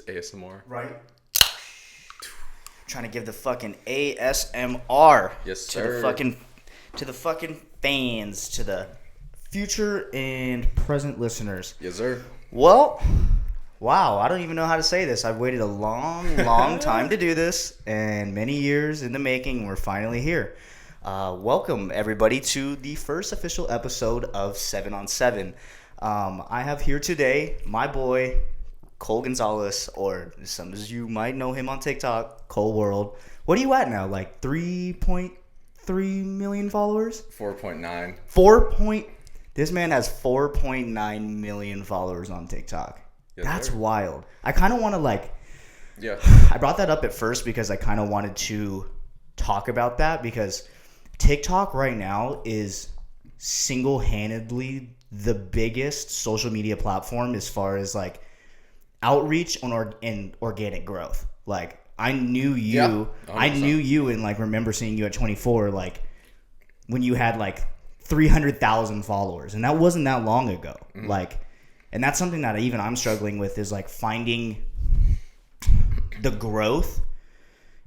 ASMR. Right? Trying to give the fucking ASMR. Yes, to sir. To the fucking fans, to the future and present listeners. Yes, sir. Well, wow, I don't even know how to say this. I've waited a long time to do this, and many years in the making. We're finally here. Welcome, everybody, to the first official episode of Sevn on Sevn. I have here today my boy, Cole Gonzalez, or some of you might know him on TikTok, COLEWHERLD. What are you at now? Like 3.3 million followers? 4.9. This man has 4.9 million followers on TikTok. Yes, That's sir. wild. I kind of want to Yeah. I brought that up at first because I kind of wanted to talk about that because TikTok right now is single-handedly the biggest social media platform as far as like outreach and organic growth. Like I knew you, Yeah, I knew you, and like remember seeing you at 24, like when you had like 300,000 followers, and that wasn't that long ago. Mm-hmm. Like, and that's something that I'm struggling with is like finding the growth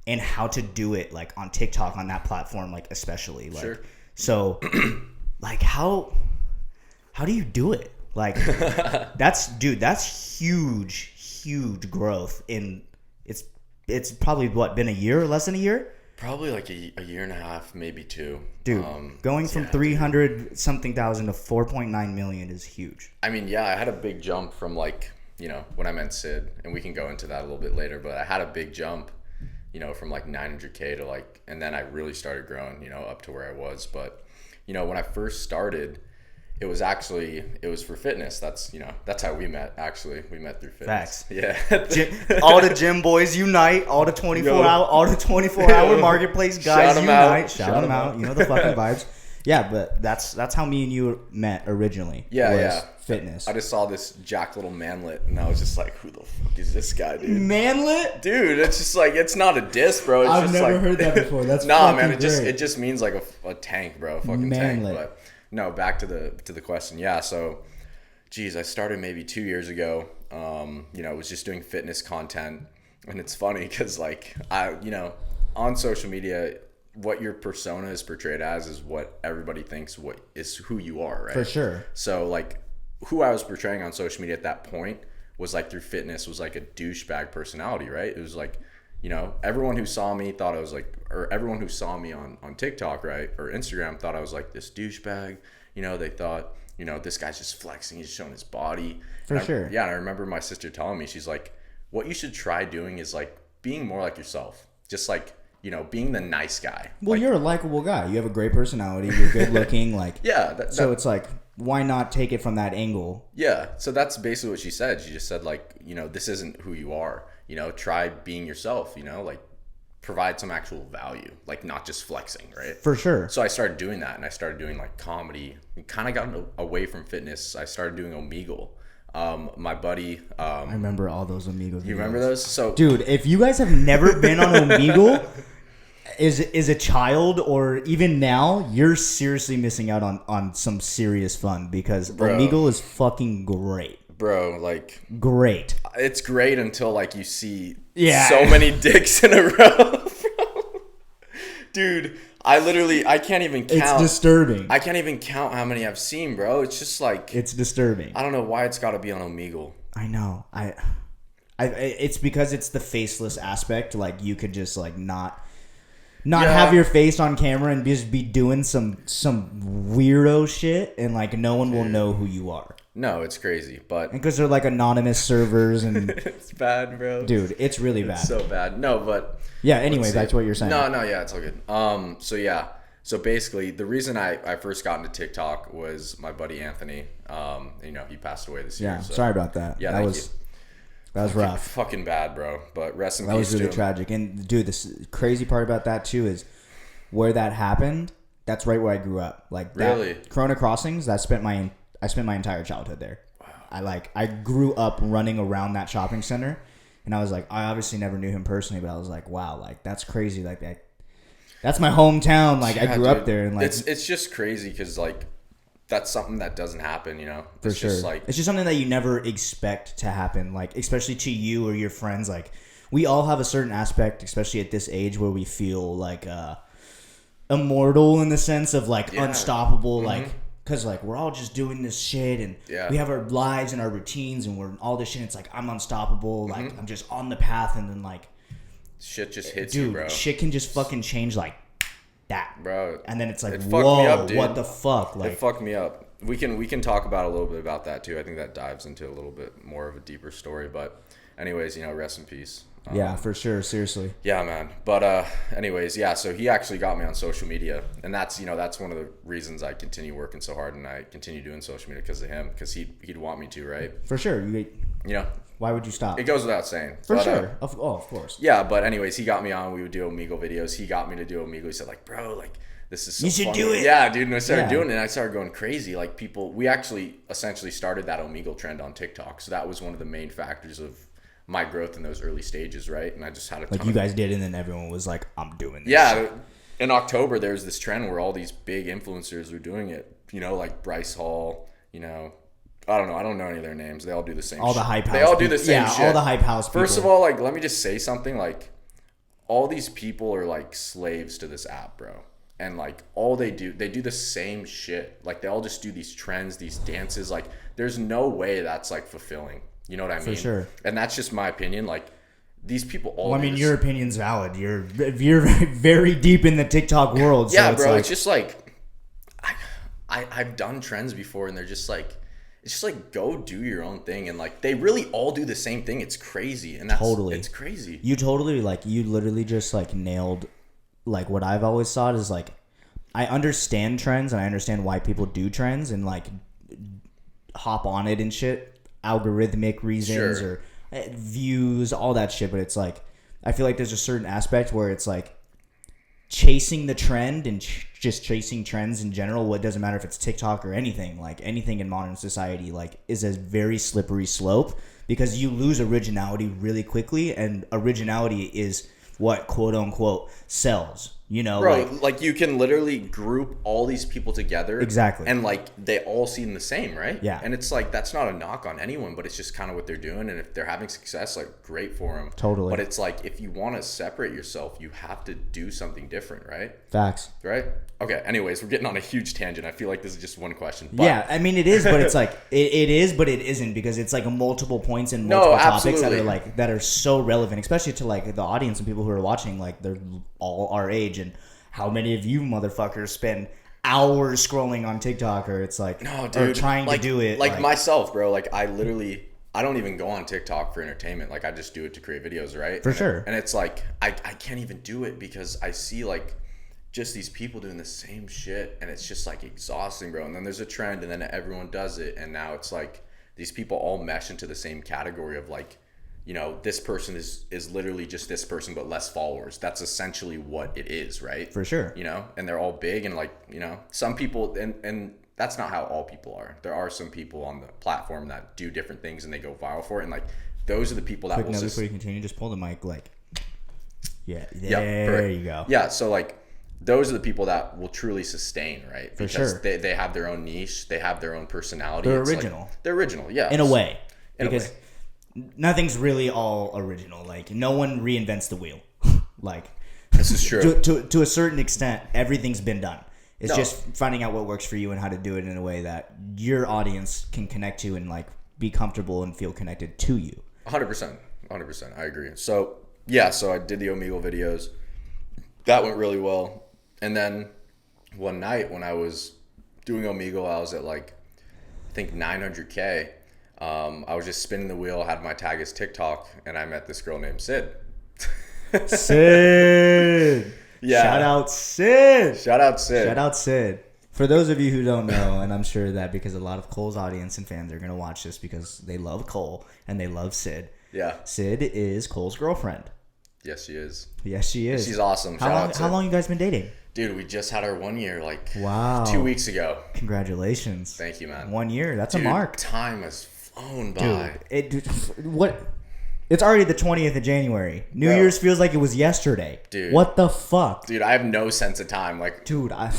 and how to do it like on TikTok, on that platform, like especially like Sure. So like how do you do it? Like that's huge growth in it's probably been a year, less than a year? Probably like a year and a half, maybe two. Dude, going from 300 something thousand to 4.9 million is huge. I mean, yeah, I had a big jump from like, when I met Sid, and we can go into that a little bit later, but I had a big jump, from like 900K to like, and then I really started growing, up to where I was. But, when I first started, it was for fitness. That's how we met, actually. We met through fitness. Facts. Yeah. All the gym boys unite. All the 24-hour marketplace guys unite. Shout them out. You know the fucking vibes. Yeah, but that's how me and you met originally. Yeah. Fitness. I just saw this jacked little manlet, and I was just like, who the fuck is this guy, dude? Manlet? Dude, it's just like, it's not a diss, bro. It's I've just never like, heard that before. That's nah, fucking man, great. it just means like a tank, bro. A fucking Manlet. tank. But no, back to the question. Yeah, so geez, I started maybe 2 years ago. Was just doing fitness content, and it's funny because like on social media, what your persona is portrayed as is what everybody thinks what is who you are, right? For sure. So like who I was portraying on social media at that point was like through fitness was like a douchebag personality, right? It was like, everyone who saw me thought I was like, or everyone who saw me on TikTok, right, or Instagram thought I was like this douchebag. They thought, this guy's just flexing, he's showing his body. For sure. Yeah, and I remember my sister telling me, she's like, what you should try doing is like being more like yourself. Just like, being the nice guy. Well, like, you're a likable guy. You have a great personality. You're good looking. Like yeah. So it's like, why not take it from that angle? Yeah. So that's basically what she said. She just said like, this isn't who you are. Try being yourself. Like provide some actual value, like not just flexing, right? For sure. So I started doing that, and I started doing like comedy. Kind of got away from fitness. I started doing Omegle. My buddy. I remember all those Omegle videos. You remember those? So, dude, if you guys have never been on Omegle, is a child or even now, you're seriously missing out on some serious fun because Omegle is fucking great. Bro, like great. It's great until like you see Yeah. so many dicks in a row. Bro. Dude, I can't even count. It's disturbing. I can't even count how many I've seen, bro. It's just like it's disturbing. I don't know why it's got to be on Omegle. I know. It's because it's the faceless aspect. Like you could just like not have your face on camera and just be doing some weirdo shit, and like no one will know who you are. No, it's crazy, but because they're like anonymous servers and it's bad, bro. Dude, it's really bad. It's so bad. No, but yeah. Anyway, back to what you're saying. No, yeah, it's all good. So yeah, so basically, the reason I first got into TikTok was my buddy Anthony. He passed away this year. Yeah, so. sorry about that. Yeah, that was rough. Fucking bad, bro. But rest in peace. That was really to him. tragic. And dude, this crazy part about that too is where that happened. That's right where I grew up. Like that, really, Corona Crossings. I spent my entire childhood there. Wow. I grew up running around that shopping center, and I was like, I obviously never knew him personally, but I was like, wow, like that's crazy. Like that's my hometown. Like I grew up there, and like it's just crazy because like that's something that doesn't happen, For it's sure. just like, it's just something that you never expect to happen, like especially to you or your friends. Like we all have a certain aspect, especially at this age, where we feel like immortal in the sense of like unstoppable, like because like we're all just doing this shit and we have our lives and our routines and we're all this shit. It's like I'm unstoppable, like I'm just on the path, and then like shit just hits you, bro. Shit can just fucking change like that, bro. And then it's like, it whoa, me up, dude. What the fuck? Like, it fucked me up. We can talk about a little bit about that too. I think that dives into a little bit more of a deeper story. But anyways, rest in peace. Yeah, for sure. Seriously. Yeah, man. But anyways, yeah. So he actually got me on social media, and that's that's one of the reasons I continue working so hard and I continue doing social media because of him. Because he'd want me to, right? For sure. Why would you stop? It goes without saying. For sure. Of course. Yeah, but anyways, he got me on. We would do Omegle videos. He got me to do Omegle. He said like, bro, like this is so you should funny. do it. Yeah, dude. And I started doing it, and I started going crazy. Like we actually essentially started that Omegle trend on TikTok. So that was one of the main factors of my growth in those early stages, right? And I just had a ton like you guys did, and then everyone was like, I'm doing this. Yeah. Shit. In October, there was this trend where all these big influencers were doing it. Like Bryce Hall, I don't know. I don't know any of their names. They all do the same shit. All the hype house. They all do the same shit. Yeah, all the hype house people. First of all, like, let me just say something. Like, all these people are, like, slaves to this app, bro. And, like, all they do the same shit. Like, they all just do these trends, these dances. Like, there's no way that's, like, fulfilling. You know what I mean? For sure. And that's just my opinion. Like, these people all well, I mean, your opinion's valid. You're very deep in the TikTok world. So yeah, bro. Like, it's just, like, I've done trends before, and they're just, like, it's just like, go do your own thing. And like, they really all do the same thing. It's crazy. And it's crazy. You literally just like nailed like what I've always thought is like, I understand trends and I understand why people do trends and like hop on it and shit, algorithmic reasons or views, all that shit. But it's like, I feel like there's a certain aspect where it's like chasing the trend and just chasing trends in general. What doesn't matter if it's TikTok or anything, like anything in modern society, like is a very slippery slope because you lose originality really quickly, and originality is what quote unquote sells. Bro, like you can literally group all these people together. Exactly. And like they all seem the same, right? Yeah. And it's like, that's not a knock on anyone, but it's just kind of what they're doing. And if they're having success, like great for them. Totally. But it's like, if you want to separate yourself, you have to do something different, right? Facts. Right? Okay. Anyways, we're getting on a huge tangent. I feel like this is just one question. But yeah. I mean, it is, but it's like, it is, but it isn't, because it's like multiple points and multiple topics that are like, that are so relevant, especially to like the audience and people who are watching, like they're all our age. And how many of you motherfuckers spend hours scrolling on TikTok, or it's like, no, dude, or trying to do it? Like myself, bro. Like I don't even go on TikTok for entertainment. Like I just do it to create videos, right? For sure. And it's like, I can't even do it because I see like just these people doing the same shit, and it's just like exhausting, bro. And then there's a trend, and then everyone does it, and now it's like these people all mesh into the same category of like, this person is literally just this person, but less followers. That's essentially what it is, right? For sure. And they're all big, and like, some people, and that's not how all people are. There are some people on the platform that do different things and they go viral for it. And like, those are the people that will before you continue, just pull the mic, like, yeah, there you go. Yeah. So like, those are the people that will truly sustain, right? For because sure. They have their own niche. They have their own personality. They're original. Like, they're original, yeah. In a way. Because nothing's really all original. Like, no one reinvents the wheel. Like, this is true. To a certain extent, everything's been done. It's just finding out what works for you and how to do it in a way that your audience can connect to and like be comfortable and feel connected to you. 100%. I agree. So I did the Omegle videos. That went really well. And then one night when I was doing Omegle, I was at like, I think 900K. I was just spinning the wheel, had my tag as TikTok, and I met this girl named Sid. Sid! Yeah. Shout out Sid! Shout out Sid. For those of you who don't know, and I'm sure that because a lot of Cole's audience and fans are going to watch this because they love Cole and they love Sid. Yeah. Sid is Cole's girlfriend. Yes, she is. She's awesome. How long you guys been dating? Dude, we just had our 1 year, like, wow, 2 weeks ago. Congratulations. Thank you, man. 1 year. That's a mark. Time has flown by. What? It's already the 20th of January. New Year's feels like it was yesterday. Dude. What the fuck? Dude, I have no sense of time. Like, dude, I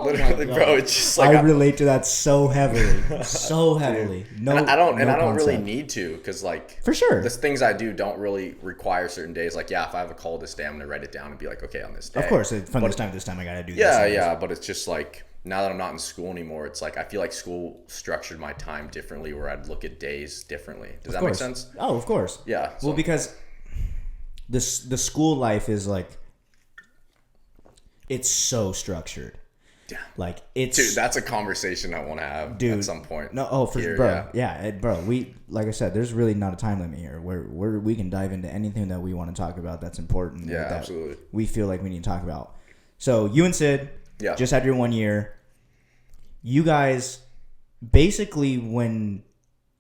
Literally, God. bro. It's just like I relate to that so heavily, so heavily. No, and I don't no really concept. need to, because like For sure. the things I do don't really require certain days. Like, yeah, if I have a call this day, I'm gonna write it down and be like, okay, on this day. Of course, from this time to this time, I gotta do this. Yeah, and this. yeah, but it's just like now that I'm not in school anymore, it's like I feel like school structured my time differently, where I'd look at days differently. Does that make sense? Oh, of course. Yeah. Well, because the school life is like, it's so structured. Yeah. Like it's Dude, that's a conversation I want to have at some point. No, oh, for here, bro, bro. We, like I said, there's really not a time limit here. Where we can dive into anything that we want to talk about that's important. Yeah, that absolutely. We feel like we need to talk about. So you and Sid, just had your 1 year. You guys, basically, when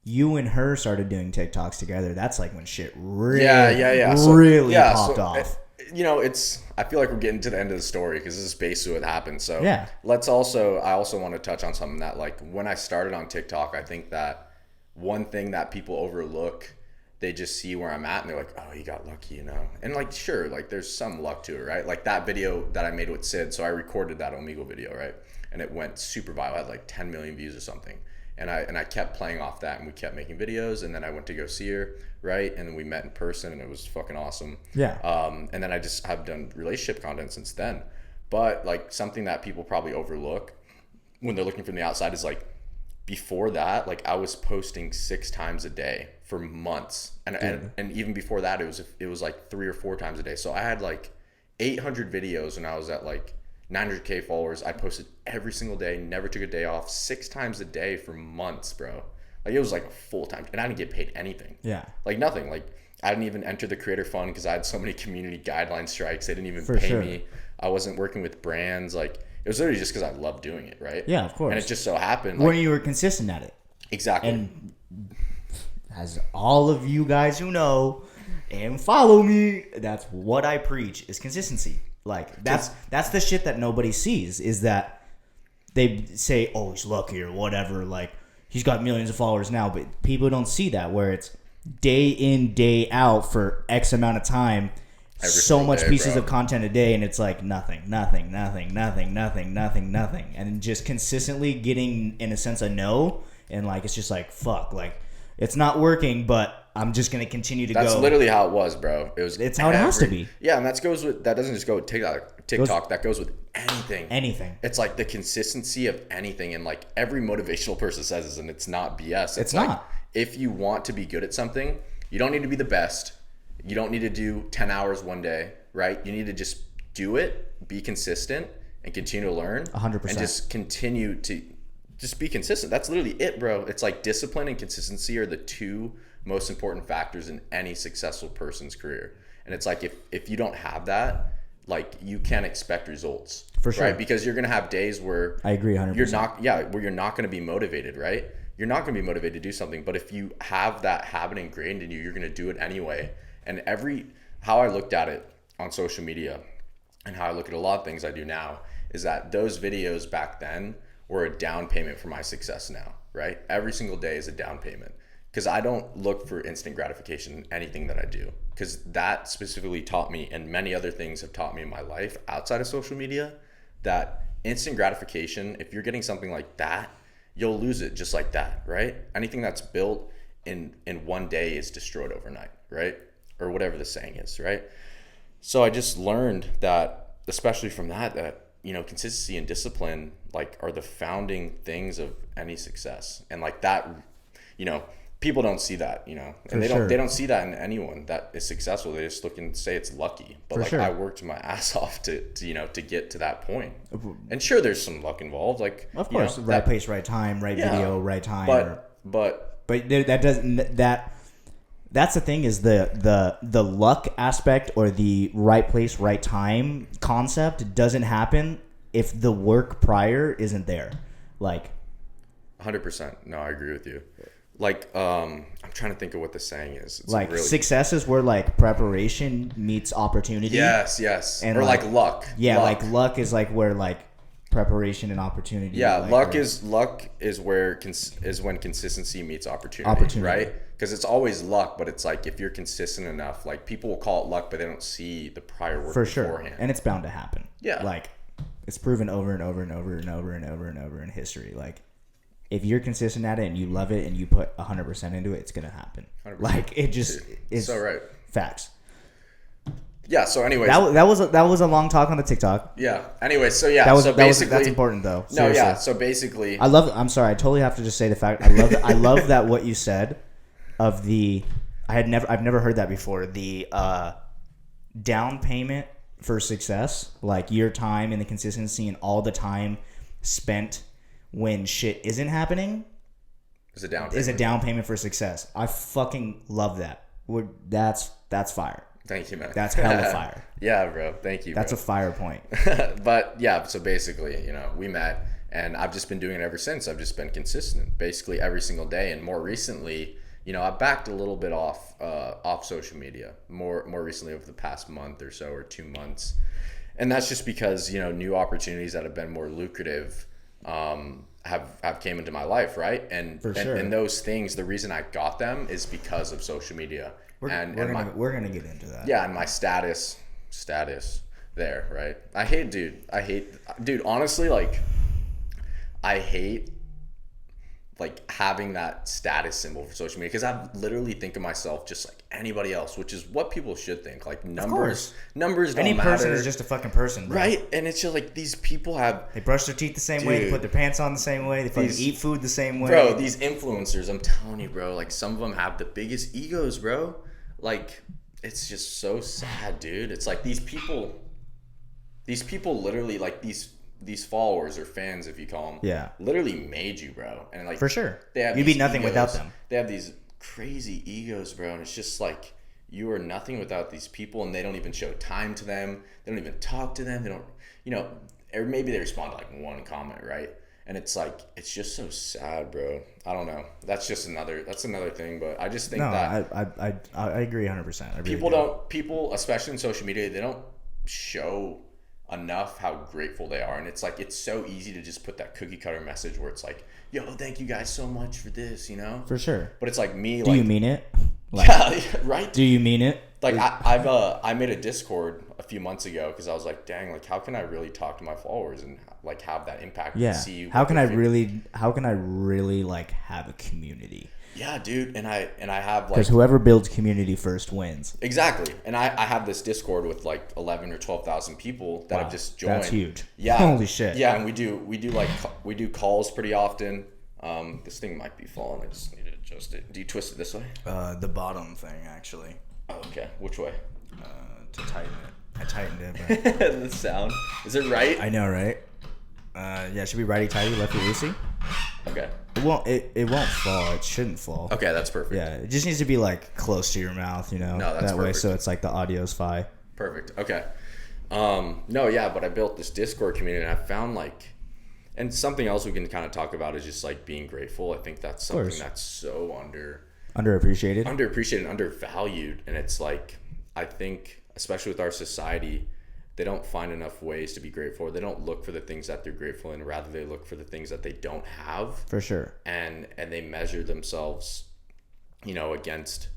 you and her started doing TikToks together, that's like when shit really, really popped off. I feel like we're getting to the end of the story, because this is basically what happened. So yeah. I also want to touch on something that, like, when I started on TikTok, I think that one thing that people overlook, they just see where I'm at and they're like, oh, you got lucky, And like, sure, like there's some luck to it, right? Like that video that I made with Sid. So I recorded that Omegle video, right? And it went super viral. I had like 10 million views or something. And I kept playing off that, and we kept making videos, and then I went to go see her, right? And then we met in person, and it was fucking awesome. Yeah. And then I just have done relationship content since then. But like something that people probably overlook when they're looking from the outside is like, before that, like I was posting 6 times a day for months. And even before that, it was like 3 or 4 times a day. So I had like 800 videos when I was at like 900K followers. I posted every single day, never took a day off, 6 times a day for months, bro. Like it was like a full time, and I didn't get paid anything. Yeah. Like nothing. Like I didn't even enter the creator fund because I had so many community guideline strikes. They didn't even pay me. I wasn't working with brands. Like it was literally just because I loved doing it, right? Yeah, of course. And it just so happened. When you were consistent at it. Exactly. And as all of you guys who know and follow me, that's what I preach is consistency. Like that's the shit that nobody sees, is that they say, oh, he's lucky or whatever, like he's got millions of followers now, but people don't see that, where it's day in, day out for X amount of time, so much pieces of content a day, and it's like nothing, and just consistently getting, in a sense, a no, and like it's just like fuck, like it's not working, but I'm just gonna continue to go. That's literally how it was, bro. It's how it has to be. Yeah, and that doesn't just go with TikTok. That goes with anything. It's like the consistency of anything, and like every motivational person says this, and it's not BS. It's like, not. If you want to be good at something, you don't need to be the best. You don't need to do 10 hours one day, right? You need to just do it, be consistent, and continue to learn. 100%. And just continue to just be consistent. That's literally it, bro. It's like discipline and consistency are the 2 most important factors in any successful person's career. And it's like if you don't have that, like you can't expect results. For sure. Right? Because you're gonna have days where I agree 100%. Where you're not gonna be motivated, right? You're not gonna be motivated to do something. But if you have that habit ingrained in you, you're gonna do it anyway. And how I looked at it on social media and how I look at a lot of things I do now is that those videos back then were a down payment for my success now, right? Every single day is a down payment, because I don't look for instant gratification in anything that I do, because that specifically taught me, and many other things have taught me in my life outside of social media, that instant gratification, if you're getting something like that, you'll lose it just like that, right? Anything that's built in one day is destroyed overnight, right? Or whatever the saying is, right? So I just learned that, especially from that consistency and discipline like are the founding things of any success. And like that, people don't see that, and they don't see that in anyone that is successful. They just look and say it's lucky. But I worked my ass off to get to that point. And sure, there's some luck involved. Like, of course, right place, right time, right video, right time. But that doesn't that's the thing, is the luck aspect, or the right place, right time concept doesn't happen if the work prior isn't there. Like 100%. No, I agree with you. Like, I'm trying to think of what the saying is. It's like success is where like preparation meets opportunity. Yes. And or like luck. Yeah, like luck is like where like preparation and opportunity. Yeah, luck is when consistency meets opportunity. Right? Because it's always luck, but it's like if you're consistent enough, like people will call it luck, but they don't see the prior work beforehand. And it's bound to happen. Yeah, like it's proven over and over and over and over and over and over in history. Like, if you're consistent at it and you love it and you put 100% into it, it's gonna happen. 100%. Like, it just is so right. Facts. Yeah. So, anyways, that was a long talk on the TikTok. Yeah. Anyway, so yeah. That's important though. No. Seriously. Yeah. So basically, I'm sorry. I totally have to just say the fact. I love that what you said of the. I've never heard that before. The down payment for success, like your time and the consistency and all the time spent when shit isn't happening, is a down payment for success. I fucking love that. That's fire. Thank you, man. That's hella fire. Yeah, bro. Thank you. That's bro. a fire point. But yeah, so basically, we met, and I've just been doing it ever since. I've just been consistent, basically every single day. And more recently, I backed a little bit off social media. More recently, over the past month or so, or 2 months, and that's just because new opportunities that have been more lucrative have came into my life, right? And sure. and those things, the reason I got them is because of social media. We're gonna get into that. Yeah, and my status there, right? I hate, dude, honestly, like, I hate, like, having that status symbol for social media, because I literally think of myself just like anybody else, which is what people should think. Like, numbers don't matter. Any person is just a fucking person, bro. Right? And it's just like, these people they brush their teeth the same way, they put their pants on the same way, they fucking eat food the same way. Bro, these influencers, I'm telling you, bro, like, some of them have the biggest egos, bro. Like, it's just so sad, dude. It's like these people literally, like, these followers or fans, if you call them, yeah, literally made you, bro. And, like, for sure, you'd be nothing without them. They have these crazy egos, bro, and it's just like, you are nothing without these people, and they don't even show time to them. They don't even talk to them. They don't, or maybe they respond to like one comment, right? And it's like, it's just so sad, bro. I don't know. That's another thing, but I just think that I agree 100%. People, especially in social media, they don't show enough how grateful they are. And it's like, it's so easy to just put that cookie cutter message where it's like, yo, thank you guys so much for this, For sure. But it's like me, do you mean it? Like, yeah, right? Do you mean it? Like, I made a Discord a few months ago because I was like, dang, like, how can I really talk to my followers and like have that impact? Yeah. And see how can I really like have a community? Yeah, dude. And I have, like, because whoever builds community first wins. Exactly. And I have this Discord with like 11 or 12,000 people that have just joined. That's huge. Yeah. Holy shit. Yeah, and we do calls pretty often. This thing might be falling. I just need to adjust it. Do you twist it this way? The bottom thing, actually. Oh, okay. Which way? To tighten it. I tightened it. But the sound. Is it right? I know, right? Yeah, should be righty tighty, lefty loosey. Okay. It won't fall. It shouldn't fall. Okay, that's perfect. Yeah, it just needs to be like close to your mouth, No, that's that way, perfect. so it's like the audio's fine. Perfect. Okay. No, yeah, but I built this Discord community, and I found, like, and something else we can kind of talk about is just like being grateful. I think that's something that's so underappreciated, undervalued, and it's like, I think especially with our society, they don't find enough ways to be grateful. They don't look for the things that they're grateful in, rather they look for the things that they don't have. For sure. And they measure themselves, against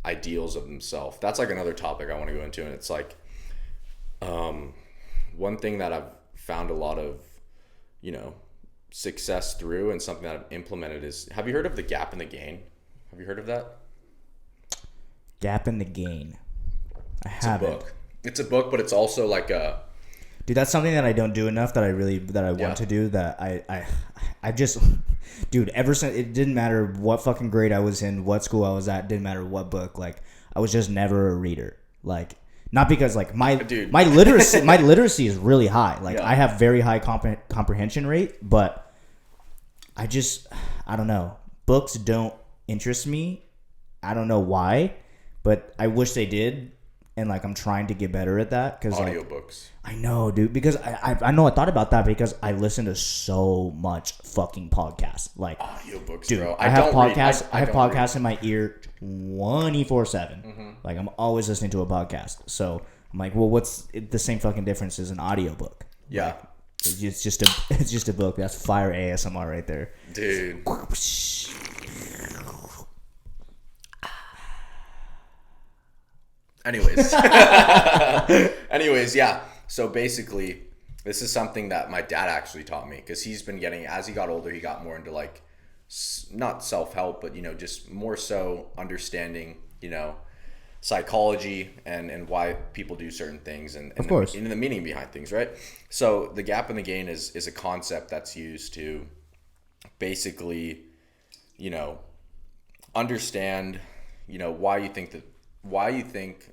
ideals of themselves. That's like another topic I want to go into, and it's like, one thing that I've found a lot of, success through, and something that I've implemented is, have you heard of the gap in the gain? Have you heard of that? Gap in the gain. I haven't. It's a book, but it's also like a... Dude, that's something that I don't do enough that I want to do, that I just... Dude, ever since... It didn't matter what fucking grade I was in, what school I was at, didn't matter what book. Like, I was just never a reader. Like, not because, like, my literacy is really high. Like, I have very high comprehension rate, but I don't know. Books don't interest me. I don't know why, but I wish they did. And, like, I'm trying to get better at that. Cause, audiobooks. I know, dude. Because I know I thought about that because I listen to so much fucking podcasts. Like, audiobooks, dude, bro. I have podcasts. I have podcasts in my ear 24/7. Mm-hmm. Like, I'm always listening to a podcast. So I'm like, well, what's the same fucking difference as an audiobook? Yeah. Like, it's just a book. That's fire ASMR right there, dude. Anyways, yeah. So basically, this is something that my dad actually taught me, because he's been getting, as he got older, he got more into like not self-help, but just more so understanding psychology and why people do certain things, and Of course. the meaning behind things, right? So the gap and the gain is a concept that's used to basically understand why you think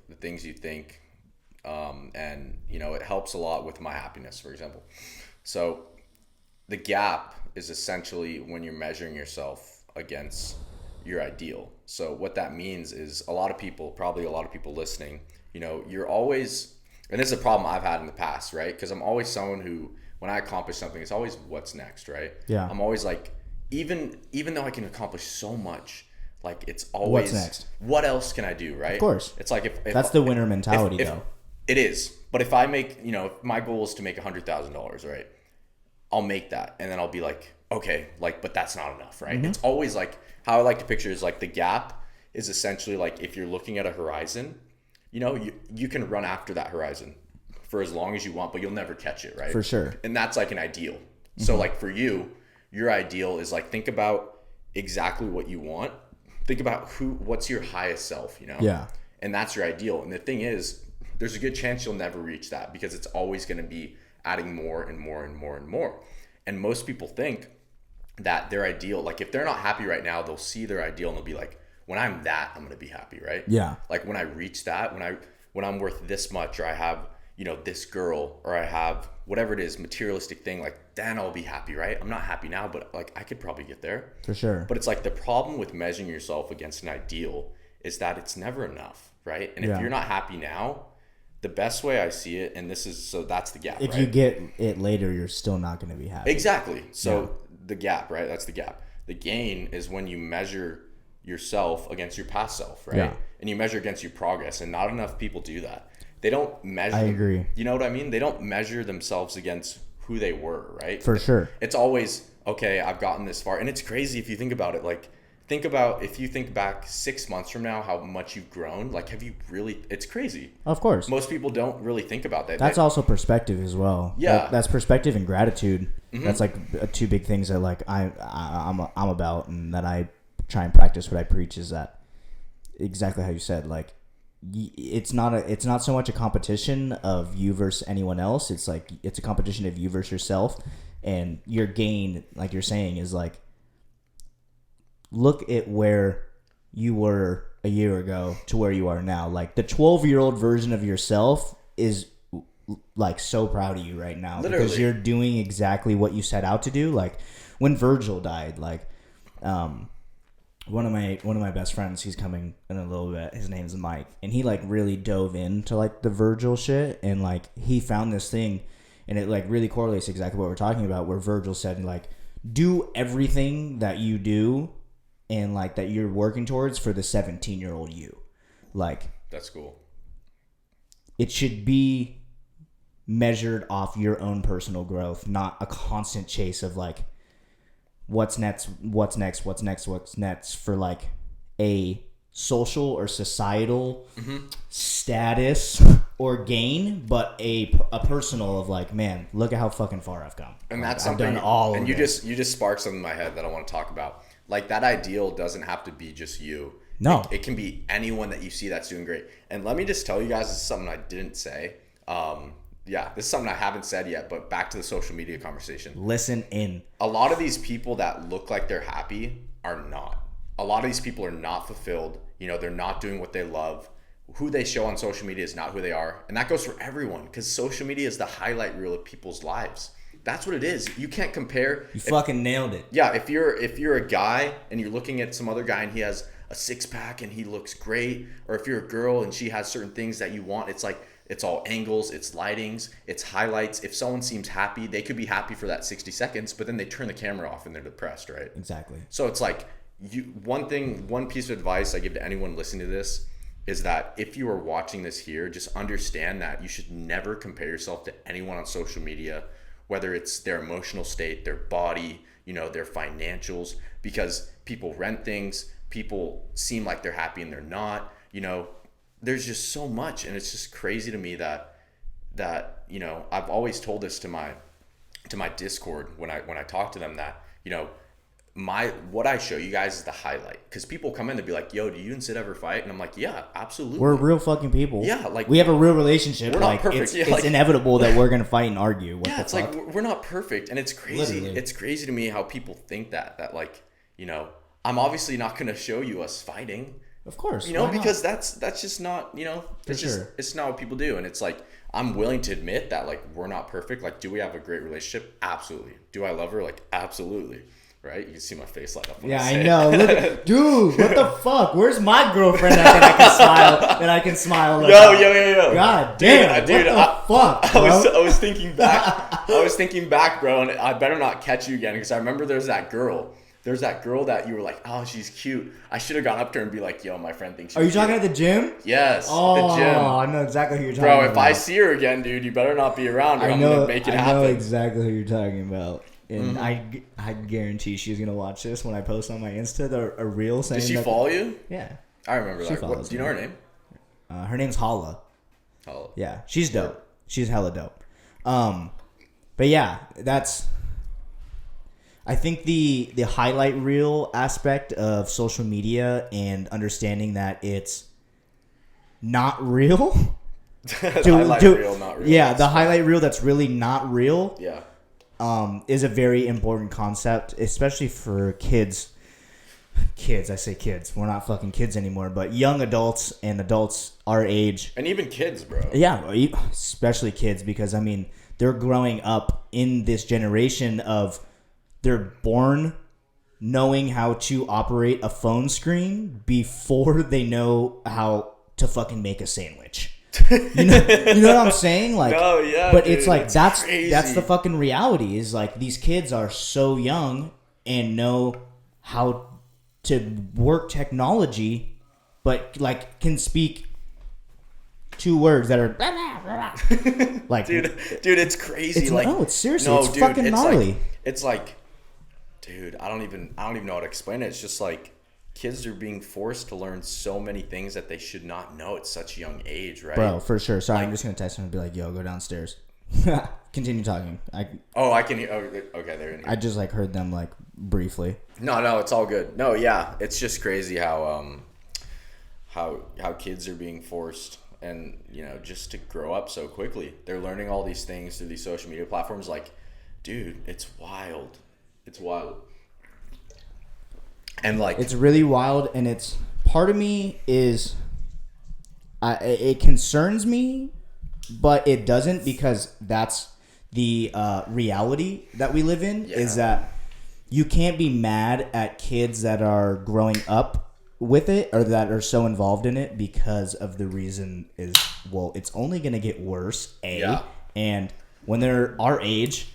the things you think, and it helps a lot with my happiness, for example. So the gap is essentially when you're measuring yourself against your ideal. So what that means is probably a lot of people listening, you're always, and this is a problem I've had in the past, right? Because I'm always someone who, when I accomplish something, it's always what's next, right? Yeah. I'm always like, even though I can accomplish so much, like it's always, What's next? What else can I do, right? Of course. It's like if that's the winner mentality, though. It is. But if I make, if my goal is to make $100,000, right? I'll make that, and then I'll be like, okay, like, but that's not enough, right? It's always like, how I like to picture is like the gap is essentially like, if you're looking at a horizon, you can run after that horizon for as long as you want, but you'll never catch it, right? For sure. And that's like an ideal. So like for you, your ideal is like, think about exactly what you want. Think about what's your highest self, Yeah. And that's your ideal. And the thing is, there's a good chance you'll never reach that, because it's always going to be adding more and more and more and more. And most people think that their ideal, like if they're not happy right now, they'll see their ideal and they'll be like, when I'm that, I'm going to be happy, right? Yeah. Like when I reach that, when I'm worth this much, or I have, this girl, or I have whatever it is, materialistic thing, like then I'll be happy, right? I'm not happy now, but like I could probably get there. For sure. But it's like the problem with measuring yourself against an ideal is that it's never enough, right? And if you're not happy now, the best way I see it, and that's the gap, if right? you get it later, you're still not going to be happy. Exactly. So the gap, right? That's the gap. The gain is when you measure yourself against your past self, right? Yeah. And you measure against your progress, and not enough people do that. They don't measure. I agree. You know what I mean? They don't measure themselves against who they were, right? For sure. It's always, okay, I've gotten this far. And it's crazy if you think about it. Like, think about if you think back 6 months from now, how much you've grown. Like, have you really? It's crazy. Of course. Most people don't really think about that. That's also perspective as well. Yeah. That's perspective and gratitude. That's like two big things that like I'm about, and that I try and practice. What I preach is that exactly how you said. Like, it's not so much a competition of you versus anyone else. It's like it's a competition of you versus yourself, and your gain, like you're saying, is like, look at where you were a year ago to where you are now. Like the 12-year-old version of yourself is like so proud of you right now. Literally. Because you're doing exactly what you set out to do. Like when Virgil died, like one of my best friends, he's coming in a little bit, his name's Mike, and he like really dove into like the Virgil shit, and like he found this thing, and it like really correlates exactly what we're talking about, where Virgil said like, do everything that you do and like that you're working towards for the 17-year-old you. Like, that's cool. It should be measured off your own personal growth, not a constant chase of like what's next for like a social or societal status or gain, but a personal of like, man, look at how fucking far I've come. And like, that's something. I've done all and of you this. just sparked something in my head that I want to talk about. Like that ideal doesn't have to be just you. No, it can be anyone that you see that's doing great. And let me just tell you guys, this is something I didn't say. This is something I haven't said yet, but back to the social media conversation. Listen in. A lot of these people that look like they're happy are not. A lot of these people are not fulfilled. They're not doing what they love. Who they show on social media is not who they are. And that goes for everyone, because social media is the highlight reel of people's lives. That's what it is. You can't compare. You fucking nailed it. Yeah, if you're a guy and you're looking at some other guy and he has a six-pack and he looks great, or if you're a girl and she has certain things that you want, it's like it's all angles, it's lightings, it's highlights. If someone seems happy, they could be happy for that 60 seconds, but then they turn the camera off and they're depressed, right? Exactly. So it's like one piece of advice I give to anyone listening to this is that if you are watching this here, just understand that you should never compare yourself to anyone on social media, whether it's their emotional state, their body, their financials, because people rent things, people seem like they're happy and they're not, there's just so much. And it's just crazy to me that that, I've always told this to my Discord when I talk to them, that, what I show you guys is the highlight, because people come in to be like, yo, do you and Sid ever fight? And I'm like, yeah, absolutely. We're real fucking people. Yeah, like, we have a real relationship. We're not perfect. It's inevitable that we're gonna fight and argue. It's fuck? like, we're not perfect, and it's crazy. Literally. It's crazy to me how people think that like, I'm obviously not gonna show you us fighting. Of course, because that's just not, it's not what people do. And it's like, I'm willing to admit that, like, we're not perfect. Like, do we have a great relationship? Absolutely. Do I love her? Like, absolutely. Right? You can see my face light up when I say know. Look at, dude, what the fuck? Where's my girlfriend that I can smile? Yo. God damn, dude, what the fuck, bro? I was thinking back, bro, and I better not catch you again, because I remember there's that girl that you were like, oh, she's cute. I should have gone up to her and be like, yo, my friend thinks she's Are you talking at the gym? Yes, the gym. I know exactly who you're talking about. about. Bro, if I see her again, dude, you better not be around, or I'm going to make it happen. I know exactly who you're talking about. And I guarantee she's going to watch this when I post on my Insta a reel saying. Did she follow you? Yeah. I remember that. Do you know her name? Her name's Hala. Hala. Yeah, she's dope. She's hella dope. But yeah, I think the highlight reel aspect of social media and understanding that it's not real. Highlight reel, not real. Yeah, the highlight reel that's really not real. Yeah. Is a very important concept, especially for kids. Kids, I say kids. We're not fucking kids anymore, but young adults and adults our age. And even kids, bro. Yeah, especially kids, because, I mean, they're growing up in this generation of they're born knowing how to operate a phone screen before they know how to fucking make a sandwich. You know what I'm saying? Like, no, yeah, but dude, it's like that's the fucking reality. Is like these kids are so young and know how to work technology, but like can speak 2 words that are like, dude, it's crazy. It's seriously, it's fucking gnarly. It's like, dude, I don't even know how to explain it. It's just like, kids are being forced to learn so many things that they should not know at such a young age, right? Bro, for sure. Sorry, I'm just gonna text him and be like, "Yo, go downstairs." Continue talking. I can. Okay, they're in here. I just like heard them like briefly. No, it's all good. No, yeah, it's just crazy how kids are being forced, and just to grow up so quickly. They're learning all these things through these social media platforms. Like, dude, it's wild. It's wild. And like, it's really wild, and it's part of me is it concerns me, but it doesn't, because that's the reality that we live in. Is that you can't be mad at kids that are growing up with it or that are so involved in it, because of the reason is, well, it's only going to get worse, and when they're our age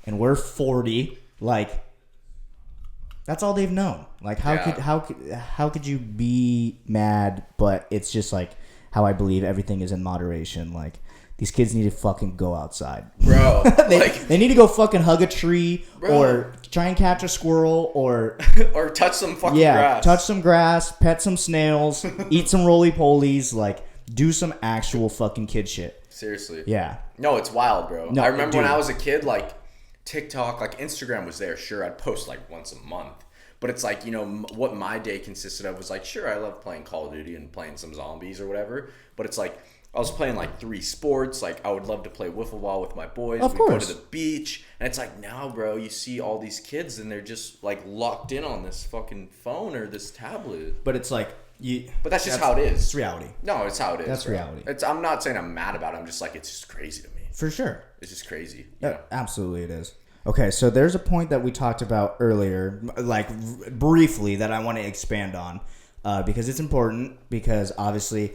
and we're 40, like, that's all they've known. Like, how could you be mad? But it's just like how I believe everything is in moderation. Like, these kids need to fucking go outside, bro. they need to go fucking hug a tree, bro, or try and catch a squirrel, or touch some fucking grass. Touch some grass, pet some snails, eat some roly-polies. Like, do some actual fucking kid shit. Seriously. Yeah. No, it's wild, bro. No, I remember when I was a kid, like, TikTok, like, Instagram was there. Sure, I'd post like once a month, but it's like, what my day consisted of was like, sure, I love playing Call of Duty and playing some zombies or whatever, but it's like I was playing like 3 sports. Like, I would love to play wiffle ball with my boys. Of course. Go to the beach, and it's like, now, bro, you see all these kids and they're just like locked in on this fucking phone or this tablet. But it's like, but that's just how it is. It's reality. No, it's how it is. That's bro. reality. I'm not saying I'm mad about it. I'm just like, it's just crazy to me. For sure. It's just crazy. Absolutely, it is. Okay, so there's a point that we talked about earlier, like briefly, that I want to expand on, because it's important, because obviously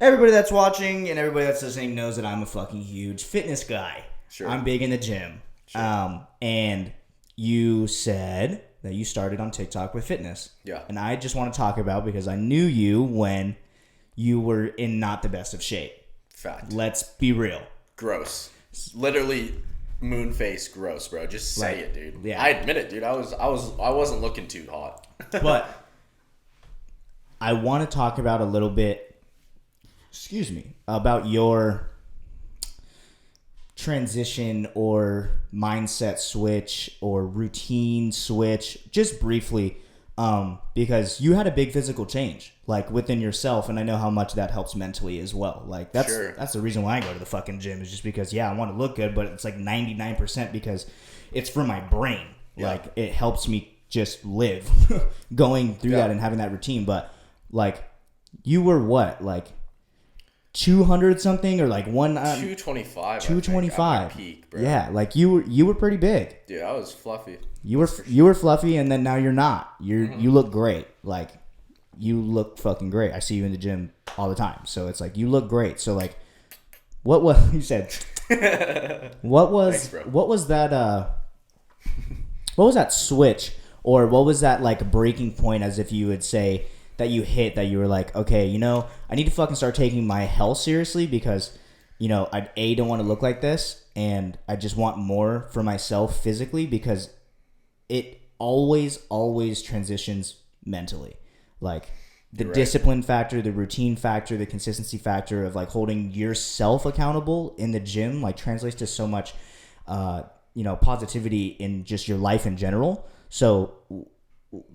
everybody that's watching and everybody that's listening knows that I'm a fucking huge fitness guy. Sure. I'm big in the gym. Sure. And you said that you started on TikTok with fitness. Yeah. And I just want to talk about, because I knew you when you were in not the best of shape. Fact. Let's be real. Gross. Literally moon face gross, bro. Just say it, dude. Yeah. I admit it, dude. I wasn't looking too hot. But I want to talk about a little bit, about your transition or mindset switch or routine switch, just briefly, because you had a big physical change, like within yourself, and I know how much that helps mentally as well. Like that's the reason why I go to the fucking gym, is just because I want to look good, but it's like 99% because it's for my brain. Yeah. Like it helps me just live going through that and having that routine. But like you were what, like 200 something or like 225. 225 peak, bro. Yeah, like you were pretty big. Dude, I was fluffy. You were fluffy, and then now you're not. You look great. Like you look fucking great. I see you in the gym all the time. So it's like you look great. So like what was you said? What was Thanks, what was that what was that switch, or what was that like breaking point, as if you would say that you hit, that you were like, okay, I need to fucking start taking my health seriously, because I don't want to look like this, and I just want more for myself physically, because it always transitions mentally. Like the discipline factor, the routine factor, the consistency factor of like holding yourself accountable in the gym, like translates to so much positivity in just your life in general. So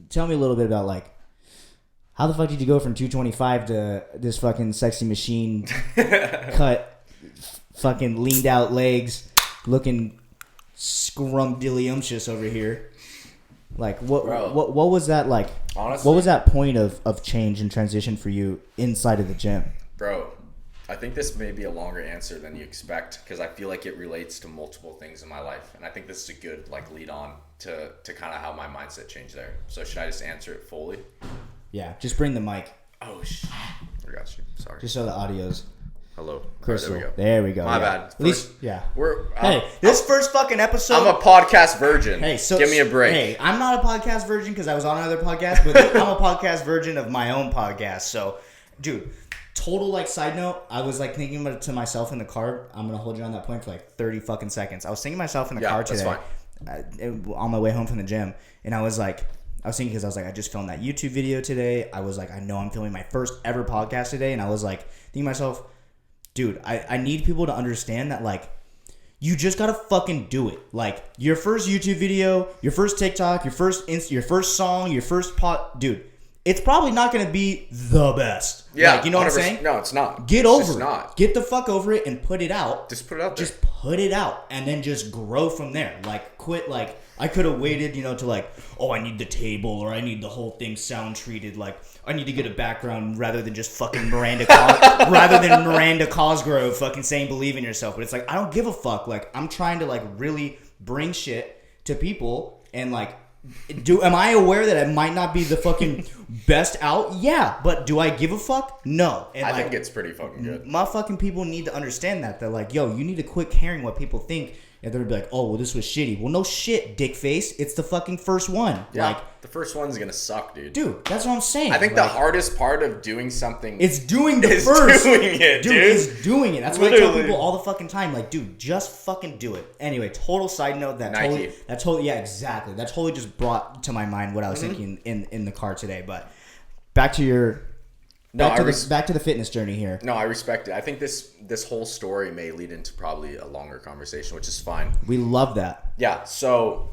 tell me a little bit about like, how the fuck did you go from 225 to this fucking sexy machine cut, fucking leaned out legs, looking scrumdiddlyumptious over here? Like what was that like? Honestly, what was that point of change and transition for you inside of the gym? Bro, I think this may be a longer answer than you expect, because I feel like it relates to multiple things in my life, and I think this is a good like lead on to kind of how my mindset changed there. So should I just answer it fully? Yeah, just bring the mic. Oh shit! I got you. Sorry. Just so the audio's hello. Crystal. Right, there we go. My bad. At least, yeah. This first fucking episode. I'm a podcast virgin. Hey, so give me a break. Hey, I'm not a podcast virgin because I was on another podcast, but I'm a podcast virgin of my own podcast. So, dude, total like side note, I was like thinking about it to myself in the car. I'm gonna hold you on that point for like 30 fucking seconds. I was thinking to myself in the car today, on my way home from the gym, and I was thinking, because I was like, I just filmed that YouTube video today. I was like, I know I'm filming my first ever podcast today. And I was like, thinking to myself, dude, I need people to understand that, like, you just gotta fucking do it. Like, your first YouTube video, your first TikTok, your first song, your first dude, it's probably not gonna be the best. Yeah. Like, you know what I'm saying? No, it's not. Get over it. Get the fuck over it and put it out. Just put it out there. Just put it out, and then just grow from there. Like, quit, like, I could have waited, to like, oh, I need the table, or I need the whole thing sound treated. Like, I need to get a background rather than just fucking Miranda Cosgrove fucking saying believe in yourself. But it's like, I don't give a fuck. Like, I'm trying to like really bring shit to people, and like, am I aware that it might not be the fucking best out? Yeah, but do I give a fuck? No. And I think it's pretty fucking good. My fucking people need to understand that. They're like, yo, you need to quit caring what people think. And they're gonna be like, oh, well, this was shitty. Well, no shit, dick face. It's the fucking first one. Yeah, like, the first one's gonna suck, dude. Dude, that's what I'm saying. I think the hardest part of doing something is doing the first. Doing it, dude. Is doing it. That's what I tell people all the fucking time. Like, dude, just fucking do it. Anyway, total side note. Yeah, exactly. That totally just brought to my mind what I was thinking in the car today. But back to your. Back to the fitness journey here. No, I respect it. I think this whole story may lead into probably a longer conversation, which is fine. We love that. Yeah. So,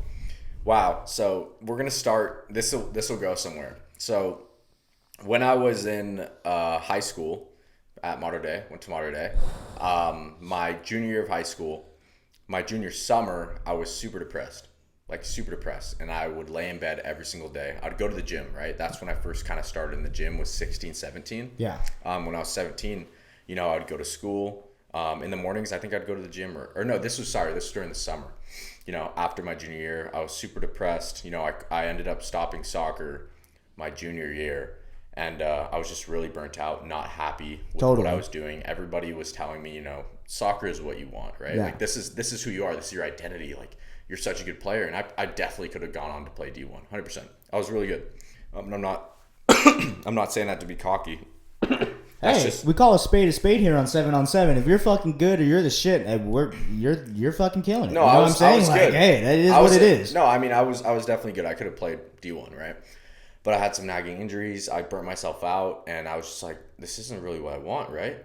wow. So we're gonna start. This will go somewhere. So, when I was in high school at Mater Dei, went to Mater Dei. My junior year of high school, my junior summer, I was super depressed. Like super depressed, and I would lay in bed every single day. I'd go to the gym, right? That's when I first kind of started in the gym, was 16, 17. Yeah. When I was 17, I'd go to school. In the mornings, I think I'd go to the gym, or no, this was during the summer. After my junior year, I was super depressed. I ended up stopping soccer my junior year, and I was just really burnt out, not happy with what I was doing. Everybody was telling me, soccer is what you want, right? Yeah. Like this is who you are. This is your identity. Like, you're such a good player, and I definitely could have gone on to play D1, 100%. I was really good. I'm not I'm not saying that to be cocky. We call a spade here on 7 on 7. If you're fucking good or you're the shit, you're fucking killing it. No, I was good. Hey, that is what it is. No, I mean I was definitely good. I could have played D1, right? But I had some nagging injuries. I burnt myself out, and I was just like, this isn't really what I want, right?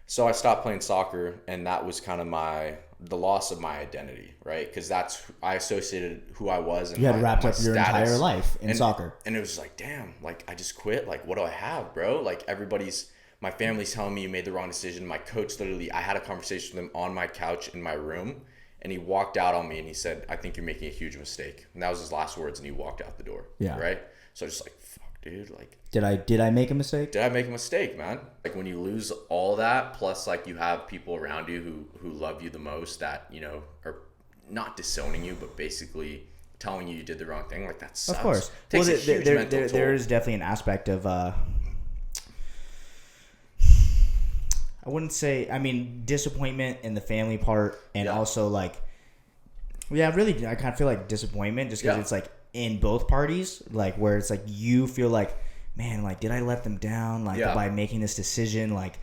So I stopped playing soccer, and that was kind of my the loss of my identity, right? Because I associated who I was and You had wrapped my up your status. entire life in soccer. And it was like, damn, like I just quit. Like, what do I have, bro? Like my family's telling me you made the wrong decision. My coach literally, I had a conversation with him on my couch in my room, and he walked out on me and he said, I think you're making a huge mistake. And that was his last words, and he walked out the door. Yeah. Right? So I was just like, fuck, dude, like, Did I make a mistake? did I make a mistake, man? Like when you lose all that, plus like you have people around you who love you the most that, you know, are not disowning you, but basically telling you did the wrong thing. Like that sucks. Of course. Takes a huge mental toll. There is definitely an aspect of I wouldn't say, I mean, disappointment in the family part, and also like, really, I kind of feel like disappointment just because it's like in both parties, like where it's like you feel like, man, like, did I let them down? Like by making this decision, like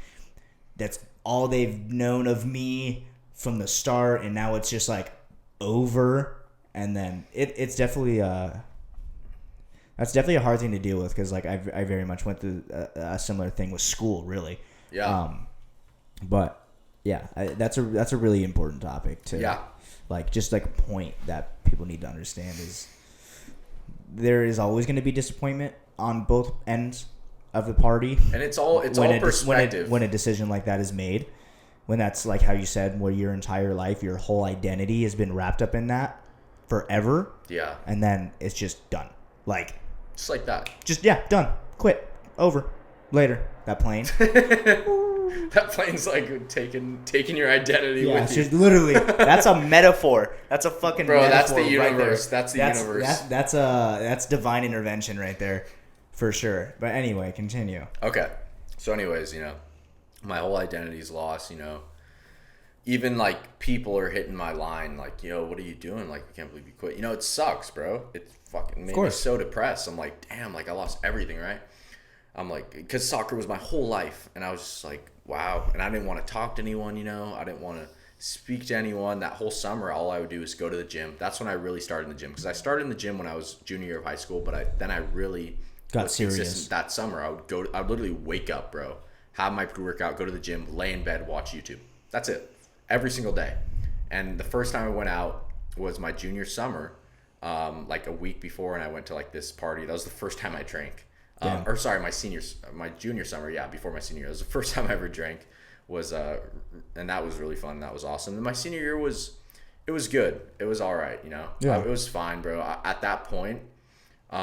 that's all they've known of me from the start, and now it's just like over. And then it's definitely that's definitely a hard thing to deal with, because like I very much went through a similar thing with school, really. But yeah, that's a really important topic to like just like a point that people need to understand is there is always going to be disappointment on both ends of the party, and it's all perspective. When a decision like that is made, when that's like how you said, where your entire life, your whole identity has been wrapped up in that forever. Yeah. And then it's just done. Like just like that. Just done. Quit. Over. Later. That plane. That plane's like taking your identity with you. Just literally, that's a metaphor. That's a fucking metaphor. That's the universe. Right, that's the universe. That's divine intervention right there, for sure. But anyway, continue. Okay. So anyways, you know, my whole identity's lost, you know. Even like people are hitting my line like, yo, what are you doing? Like, I can't believe you quit. You know, it sucks, bro. It fucking made me so depressed. I'm like, damn, like I lost everything, right? I'm like, because soccer was my whole life, and I was just like, wow. And I didn't want to talk to anyone, you know. I didn't want to speak to anyone. That whole summer, all I would do is go to the gym. That's when I really started in the gym, because I started in the gym when I was junior year of high school, but then I really got serious. That summer, I would literally wake up, bro, have my pre-workout, go to the gym, lay in bed, watch YouTube. That's it, every single day. And the first time I went out was my junior summer, like a week before, and I went to like this party. That was the first time I drank. My junior summer, before my senior year. It was the first time I ever drank, and that was really fun. That was awesome. And my senior year it was good. It was all right, you know. It was fine, bro. At that point, you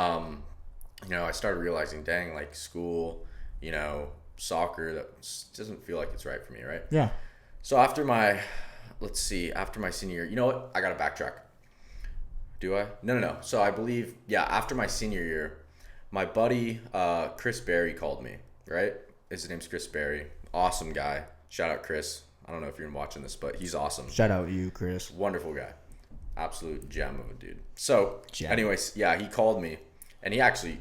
know, I started realizing, dang, like school, you know, soccer, that doesn't feel like it's right for me, right? Yeah. So after my senior year, you know what? I gotta backtrack. Do I? No. So I believe, after my senior year, my buddy Chris Berry called me, right? His name's Chris Berry. Awesome guy. Shout out Chris. I don't know if you're watching this, but he's awesome. Shout out you, Chris. Wonderful guy. Absolute gem of a dude. So, anyways, he called me, and he actually,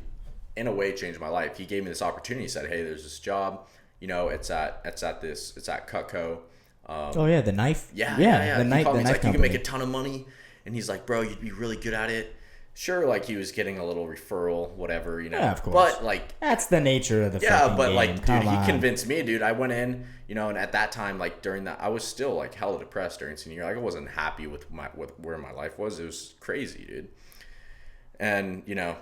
in a way, changed my life. He gave me this opportunity. He said, hey, there's this job. You know, it's at Cutco. The knife? Yeah. The knife. He's like, company. You can make a ton of money. And he's like, bro, you'd be really good at it. Sure, like he was getting a little referral, whatever, you know. Yeah, of course. But like, that's the nature of the fucking game. Like, dude, he convinced me, dude. I went in, you know, and at that time, like during that, I was still like hella depressed during senior year. Like I wasn't happy with where my life was. It was crazy, dude. And you know,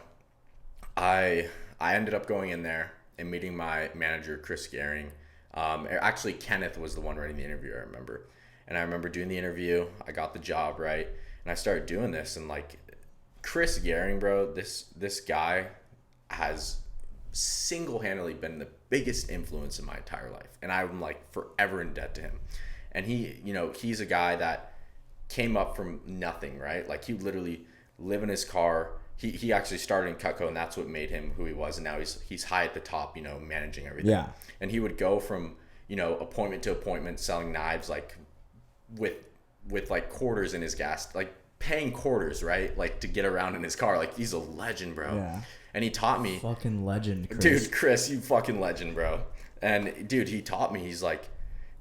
I ended up going in there and meeting my manager, Chris Gehring. Actually, Kenneth was the one writing the interview, I remember. And I remember doing the interview. I got the job, right? And I started doing this, and like, Chris Gehring, bro, this guy has single-handedly been the biggest influence in my entire life, and I'm like forever in debt to him. And he, you know, he's a guy that came up from nothing, right? Like he literally live in his car. He actually started in Cutco, and that's what made him who he was. And now he's high at the top, you know, managing everything. Yeah. And he would go from, you know, appointment to appointment, selling knives, like with like quarters in his gas, like paying quarters, right? Like to get around in his car. Like he's a legend, bro. Yeah. And he taught me. Fucking legend, Chris. Dude, Chris, you fucking legend, bro. And dude, he taught me.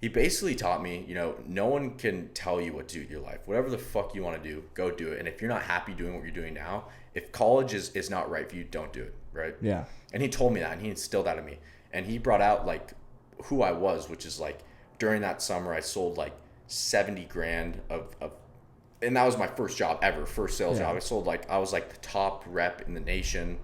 He basically taught me, you know, no one can tell you what to do with your life. Whatever the fuck you want to do, go do it. And if you're not happy doing what you're doing now, if college is not right for you, don't do it, right? Yeah. And he told me that, and he instilled that in me. And he brought out like who I was, which is like during that summer I sold like 70 grand of and that was my first job ever, first sales job. I was like the top rep in the nation.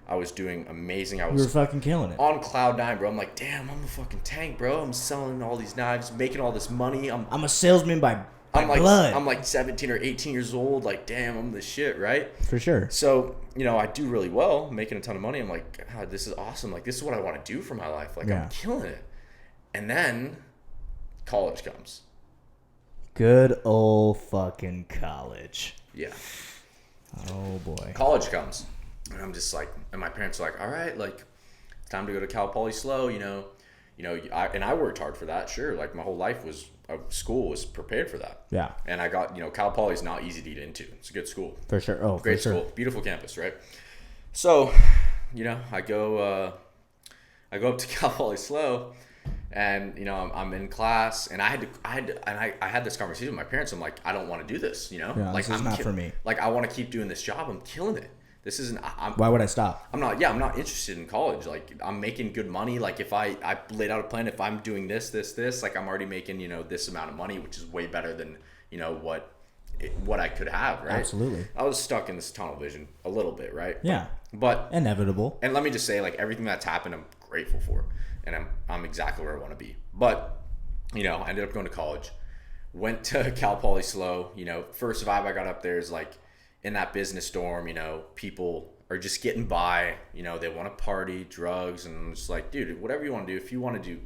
I was doing amazing. You were fucking killing it. On cloud nine, bro. I'm like, damn, I'm a fucking tank, bro. I'm selling all these knives, making all this money. I'm a salesman by blood. I'm like 17 or 18 years old. Like, damn, I'm the shit, right? For sure. So, I do really well, making a ton of money. I'm like, God, this is awesome. Like, this is what I want to do for my life. Like, I'm killing it. And then college comes. Good old fucking college. Yeah. Oh, boy. College comes. And I'm just like, and my parents are like, all right, like, it's time to go to Cal Poly Slow, and I worked hard for that, sure. Like, my whole life was, school was prepared for that. Yeah. And I got, Cal Poly is not easy to get into. It's a good school. For sure. Oh, great for sure. school. Beautiful campus, right? So, I go up to Cal Poly Slow, and I'm in class, and I had this conversation with my parents. I'm like, I don't want to do this, Yeah, like, this is not for me. Like, I want to keep doing this job. I'm killing it. This isn't. Why would I stop? I'm not interested in college. Like, I'm making good money. Like, if I laid out a plan, if I'm doing this, like, I'm already making, this amount of money, which is way better than, what I could have, right? Absolutely. I was stuck in this tunnel vision a little bit, right? Yeah. But inevitable. And let me just say, like, everything that's happened, I'm grateful for, and I'm exactly where I want to be. But, I ended up going to college, went to Cal Poly Slow. First vibe I got up there is like, in that business dorm, people are just getting by, they want to party, drugs, and I'm just like, dude, whatever you want to do, if you want to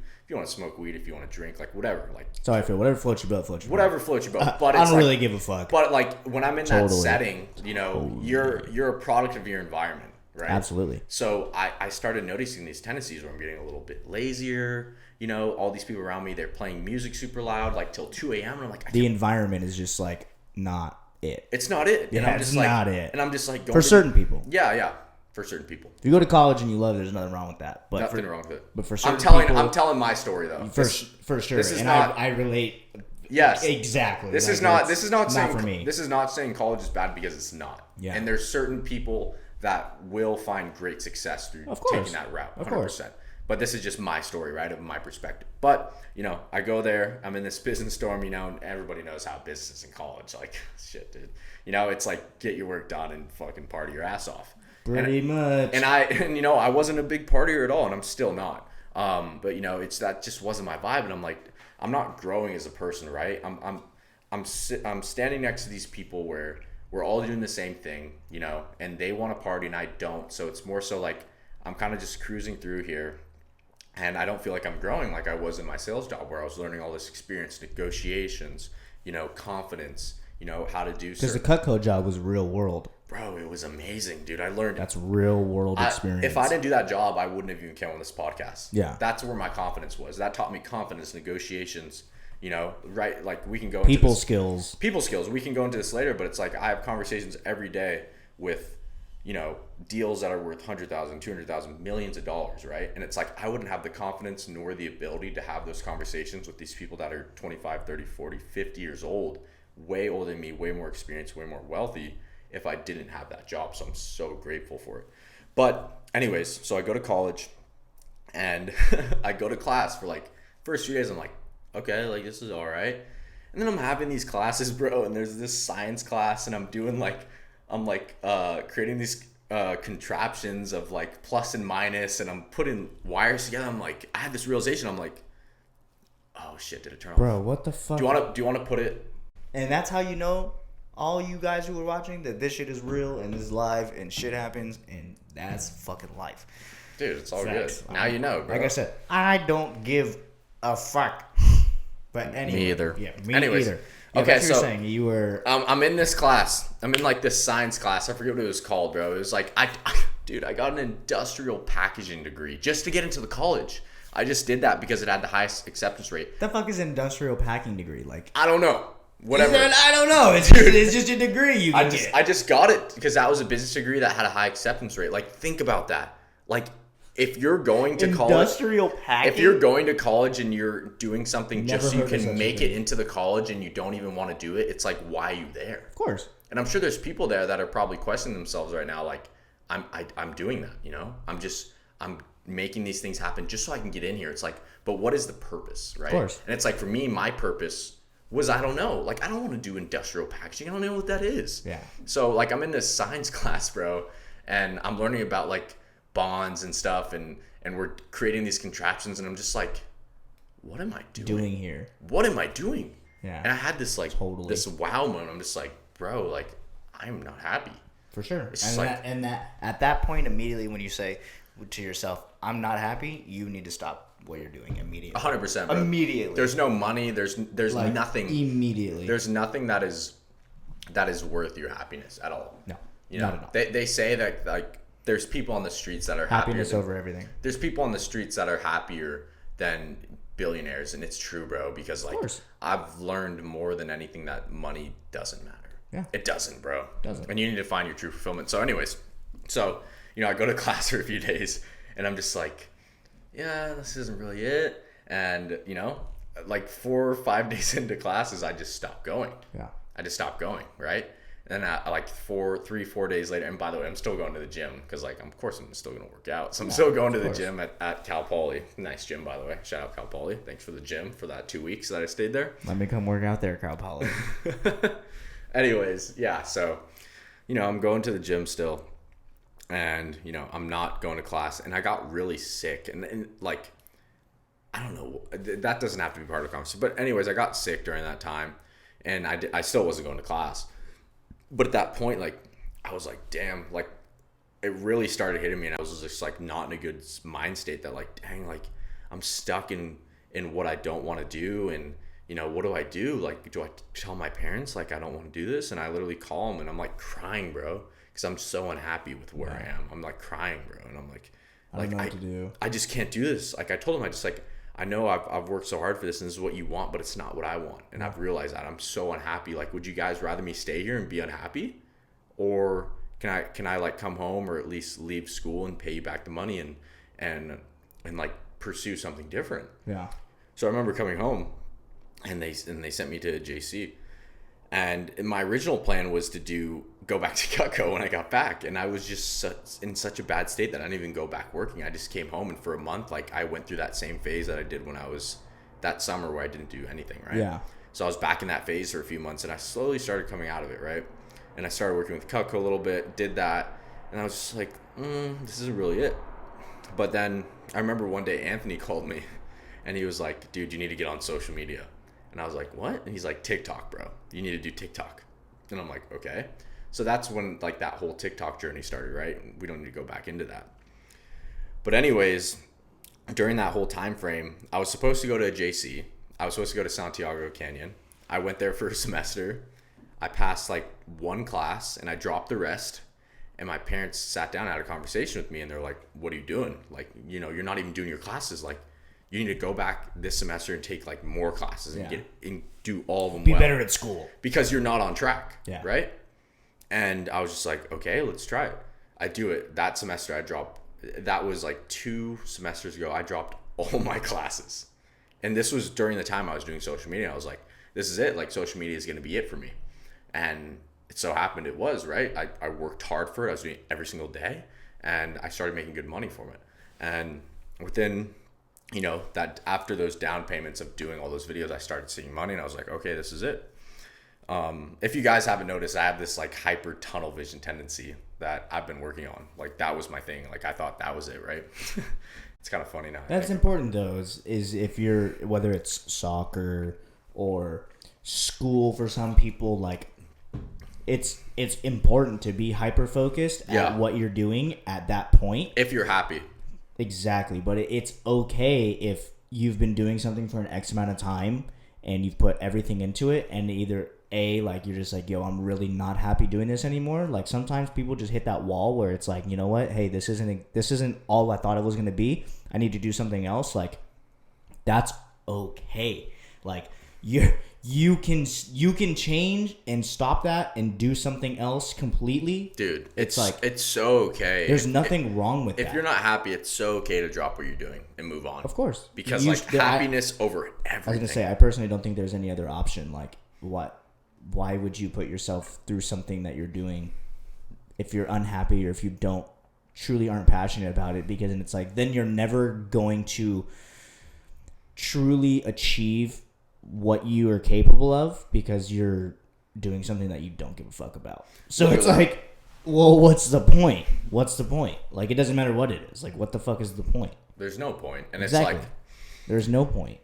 smoke weed, if you want to drink, like, whatever, like, that's how I feel. Whatever floats your boat, floats your boat. Whatever floats your boat. But I don't really give a fuck. But, like, when I'm in that setting, you're a product of your environment, right? Absolutely. So I started noticing these tendencies where I'm getting a little bit lazier. All these people around me, they're playing music super loud, like, till 2 a.m. And I'm like, the environment is just, like, not it. It's not it. Yeah, I'm it's just like, not it. And I'm just like, for certain people. Yeah, for certain people. If you go to college and you love it, there's nothing wrong with that. But nothing wrong with it. But for certain people, I'm people, telling my story though. For sure. This is and not. I relate. Yes. Exactly. This like, is not. This is not saying. For me. This is not saying college is bad, because it's not. Yeah. And there's certain people that will find great success through taking that route. 100%. Of course. But this is just my story, right, of my perspective. But, I go there, I'm in this business dorm, and everybody knows how business is in college. Like, shit, dude. It's like, get your work done and fucking party your ass off. Pretty much. And I wasn't a big partier at all, and I'm still not. But, it's that just wasn't my vibe. And I'm like, I'm not growing as a person, right? I'm standing next to these people where we're all doing the same thing, and they want to party and I don't. So it's more so like, I'm kind of just cruising through here. And I don't feel like I'm growing like I was in my sales job, where I was learning all this experience, negotiations, confidence, how to do. Because the Cutco job was real world. Bro, it was amazing, dude. I learned. That's real world experience. If I didn't do that job, I wouldn't have even come on this podcast. Yeah. That's where my confidence was. That taught me confidence, negotiations, right? Like, we can go into skills. People skills. We can go into this later, but it's like, I have conversations every day with, deals that are worth 100,000, 200,000, millions of dollars, right? And it's like, I wouldn't have the confidence nor the ability to have those conversations with these people that are 25, 30, 40, 50 years old, way older than me, way more experienced, way more wealthy, if I didn't have that job. So I'm so grateful for it. But anyways, so I go to college, and I go to class for like first few days. I'm like, okay, like, this is all right. And then I'm having these classes, bro, and there's this science class, and I'm doing like, creating these contraptions of like plus and minus, and I'm putting wires together. I'm like, I had this realization. I'm like, oh shit, did it turn off? Bro, what the fuck? Do you want to put it? And that's how you know, all you guys who are watching, that this shit is real and this is live and shit happens, and that's fucking life. Dude, it's all good. Now you know, bro. Like I said, I don't give a fuck. But anyway, me either. Yeah, me Anyways, either. Yeah, okay, so you're saying you were. I'm in this class. I'm in like this science class. I forget what it was called, bro. It was like, dude, I got an industrial packaging degree just to get into the college. I just did that because it had the highest acceptance rate. The fuck is industrial packing degree? Like, I don't know. Whatever. I don't know. It's just a degree you can get. I just got it because that was a business degree that had a high acceptance rate. Like, think about that. Like, if you're going to college, industrial packing. If you're going to college and you're doing something Never just so you heard of can such make a thing. it into the college and you don't even want to do it, it's like, why are you there? Of course. And I'm sure there's people there that are probably questioning themselves right now, like, I'm doing that, you know? I'm making these things happen just so I can get in here. It's like, but what is the purpose, right? Of course. And it's like, for me, my purpose was, I don't know. Like, I don't want to do industrial packaging. I don't know what that is. Yeah. So, like, I'm in this science class, bro, and I'm learning about, like, bonds and stuff, and we're creating these contraptions, and I'm just like, what am I doing here? What am I doing? Yeah. And I had this, like, Totally. this wow moment. I'm just like, bro, like, I'm not happy. For sure. It's And that at that point, immediately when you say to yourself, I'm not happy, you need to stop what you're doing immediately. 100%, bro. Immediately. There's no money. There's Like, nothing. Immediately. There's nothing that is worth your happiness at all. No. You know, not at all. They say that, like, there's people on the streets that are Happiness happier over everything. There's people on the streets that are happier than billionaires, and it's true, bro, because, like, I've learned more than anything that money doesn't matter. Yeah. It doesn't, bro. Doesn't. And you need to find your true fulfillment. So anyways, I go to class for a few days, and I'm just like, yeah, this isn't really it. And, like 4 or 5 days into classes, I just stopped going. Yeah. I just stopped going, right? And then like 4 days later, and by the way, I'm still going to the gym because, like, of course I'm still going to work out. So I'm still going to the gym at Cal Poly. Nice gym, by the way. Shout out Cal Poly. Thanks for the gym for that 2 weeks that I stayed there. Let me come work out there, Cal Poly. Anyways, yeah, so, I'm going to the gym still, and, I'm not going to class, and I got really sick, and like, I don't know, that doesn't have to be part of the conversation, but anyways, I got sick during that time, and I still wasn't going to class, but at that point, like, I was like, damn, like, it really started hitting me, and I was just, like, not in a good mind state that, like, dang, like, I'm stuck in what I don't want to do, and, what do I do? Like, do I tell my parents, like, I don't want to do this? And I literally call them, and I'm, like, crying, bro, because I'm so unhappy with where I am. I'm, like, crying, bro, and I'm, like, I don't know what to do. I just can't do this. Like, I told them, I know I've worked so hard for this, and this is what you want, but it's not what I want. And I've realized that I'm so unhappy. Like, would you guys rather me stay here and be unhappy? Or can I like come home, or at least leave school and pay you back the money and like pursue something different? Yeah. So I remember coming home, and they sent me to JC, and my original plan was to go back to Cutco when I got back, and I was just in such a bad state that I didn't even go back working. I just came home, and for a month, like, I went through that same phase that I did when I was that summer where I didn't do anything, right? Yeah. So I was back in that phase for a few months, and I slowly started coming out of it, right? And I started working with Cutco a little bit, did that, and I was just like, this isn't really it. But then I remember one day Anthony called me, and he was like, dude, you need to get on social media. And I was like, what? And he's like, TikTok, bro. You need to do TikTok. And I'm like, okay. So that's when, like, that whole TikTok journey started, right? We don't need to go back into that. But anyways, during that whole time frame, I was supposed to go to a JC. I was supposed to go to Santiago Canyon. I went there for a semester. I passed, like, one class, and I dropped the rest. And my parents sat down and had a conversation with me, and they're like, what are you doing? Like, you're not even doing your classes. Like, you need to go back this semester and take, like, more classes and do all of them well. Be better at school. Because you're not on track, Yeah. right? And I was just like, okay, let's try it. I do it. That semester I dropped, that was like 2 semesters ago, I dropped all my classes. And this was during the time I was doing social media. I was like, this is it. Like, social media is going to be it for me. And it so happened it was, right? I worked hard for it. I was doing it every single day. And I started making good money from it. And within, that after those down payments of doing all those videos, I started seeing money, and I was like, okay, this is it. If you guys haven't noticed, I have this, like, hyper tunnel vision tendency that I've been working on. Like, that was my thing. Like, I thought that was it, right? It's kind of funny now. That's important, though, is if you're, whether it's soccer or school for some people, like, it's important to be hyper focused at what you're doing at that point. If you're happy. Exactly. But it's okay if you've been doing something for an X amount of time and you've put everything into it, and either like, you're just like, yo, I'm really not happy doing this anymore. Like, sometimes people just hit that wall where it's like, you know what? Hey, this isn't all I thought it was going to be. I need to do something else. Like, that's okay. Like, you can change and stop that and do something else completely. Dude, it's like, it's so okay. There's nothing wrong with that. If you're not happy, it's so okay to drop what you're doing and move on. Of course. Because happiness over everything. I was going to say, I personally don't think there's any other option. Like, why would you put yourself through something that you're doing if you're unhappy, or if you truly aren't passionate about it? Because it's like, then you're never going to truly achieve what you are capable of because you're doing something that you don't give a fuck about. So it's like, well, what's the point? What's the point? Like, it doesn't matter what it is. Like, what the fuck is the point? There's no point. And exactly. It's like, there's no point.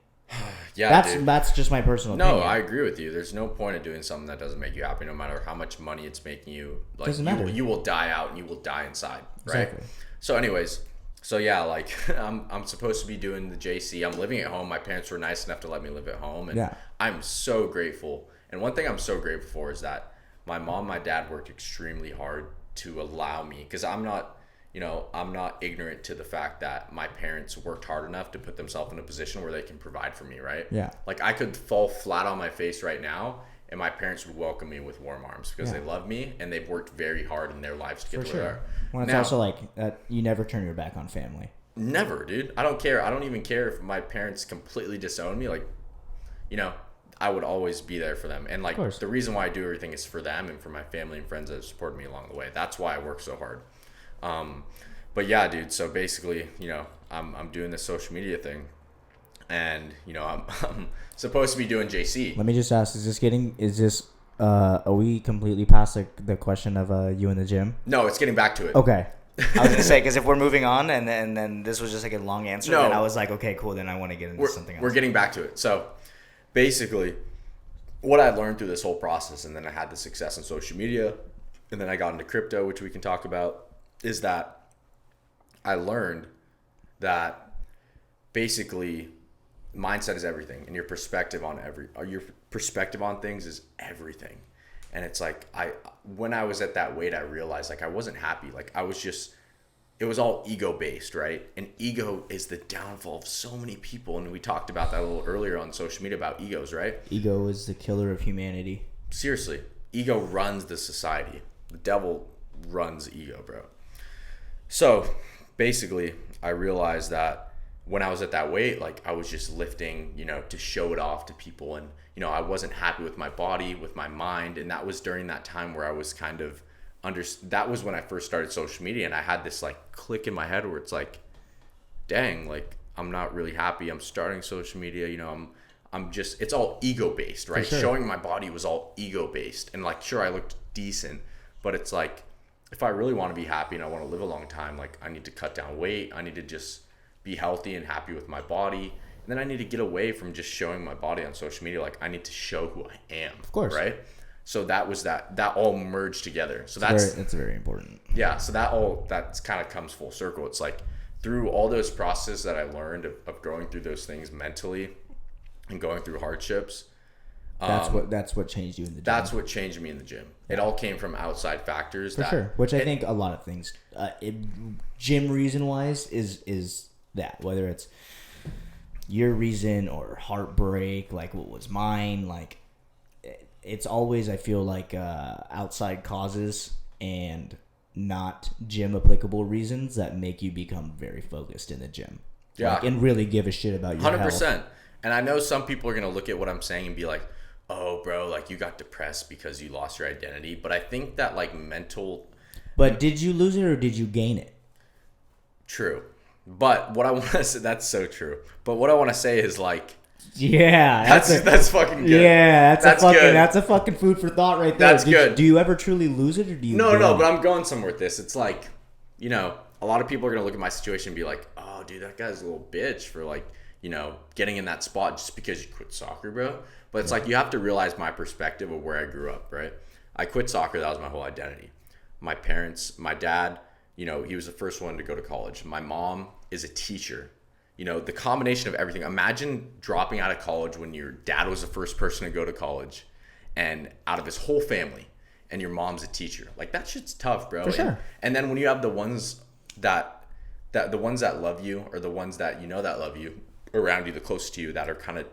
Yeah, that's just my personal opinion. No, I agree with you. There's no point of doing something that doesn't make you happy, no matter how much money it's making you. Like, doesn't matter. You will die out and you will die inside, right? Exactly. So, anyways, like I'm supposed to be doing the JC. I'm living at home. My parents were nice enough to let me live at home, and I'm so grateful. And one thing I'm so grateful for is that my mom, and my dad worked extremely hard to allow me, because I'm not ignorant to the fact that my parents worked hard enough to put themselves in a position where they can provide for me, right? Yeah. Like, I could fall flat on my face right now and my parents would welcome me with warm arms because they love me and they've worked very hard in their lives to get to where they are. Well, it's also like you never turn your back on family. Never, dude. I don't care. I don't even care if my parents completely disown me. Like, I would always be there for them. And like, the reason why I do everything is for them and for my family and friends that have supported me along the way. That's why I work so hard. But yeah, dude, so basically, I'm doing this social media thing and, I'm supposed to be doing JC. Let me just ask, are we completely past the question of you in the gym? No, it's getting back to it. Okay. I was going to say, because if we're moving on and then this was just like a long answer, then I was like, okay, cool, then I want to get into something else. We're getting back to it. So basically, what I learned through this whole process, and then I had the success in social media, and then I got into crypto, which we can talk about, is that I learned that basically mindset is everything, and your perspective on things is everything. And it's like, when I was at that weight, I realized like I wasn't happy. Like, it was all ego based, right? And ego is the downfall of so many people. And we talked about that a little earlier on social media about egos, right? Ego is the killer of humanity. Seriously, ego runs the society. The devil runs ego, bro. So basically, I realized that when I was at that weight, like, I was just lifting, to show it off to people. And, I wasn't happy with my body, with my mind. And that was during that time where I was kind of that was when I first started social media. And I had this like click in my head where it's like, dang, like, I'm not really happy. I'm starting social media. I'm just, it's all ego based, right? Sure. Showing my body was all ego based. And like, sure, I looked decent, but it's like, if I really want to be happy and I want to live a long time, like, I need to cut down weight. I need to just be healthy and happy with my body. And then I need to get away from just showing my body on social media. Like, I need to show who I am. Of course. Right? So that was that all merged together. So that's very important. Yeah. So that kind of comes full circle. It's like, through all those processes that I learned of going through those things mentally and going through hardships. That's what changed you in the gym. That's what changed me in the gym. It all came from outside factors. For sure. Which I think a lot of things, gym reason wise is that, whether it's your reason or heartbreak, like what was mine, like it's always, I feel like, outside causes and not gym applicable reasons that make you become very focused in the gym. Yeah. Like, and really give a shit about your 100%. Health. And I know some people are going to look at what I'm saying and be like, oh, bro, like, you got depressed because you lost your identity. But I think that, like, mental... But did you lose it or did you gain it? True. But what I want to say... That's so true. But what I want to say is, like... Yeah. That's fucking good. Yeah, that's a fucking food for thought right there. That's good. Do you ever truly lose it or do you... No, but I'm going somewhere with this. It's like, a lot of people are going to look at my situation and be like, oh, dude, that guy's a little bitch for, like, getting in that spot just because you quit soccer, bro. But it's like, you have to realize my perspective of where I grew up, right? I quit soccer. That was my whole identity. My parents, my dad, he was the first one to go to college. My mom is a teacher. The combination of everything. Imagine dropping out of college when your dad was the first person to go to college and out of his whole family, and your mom's a teacher. Like, that shit's tough, bro. For sure. And then when you have the ones that love you, or the ones that that love you around you, the closest to you, that are kind of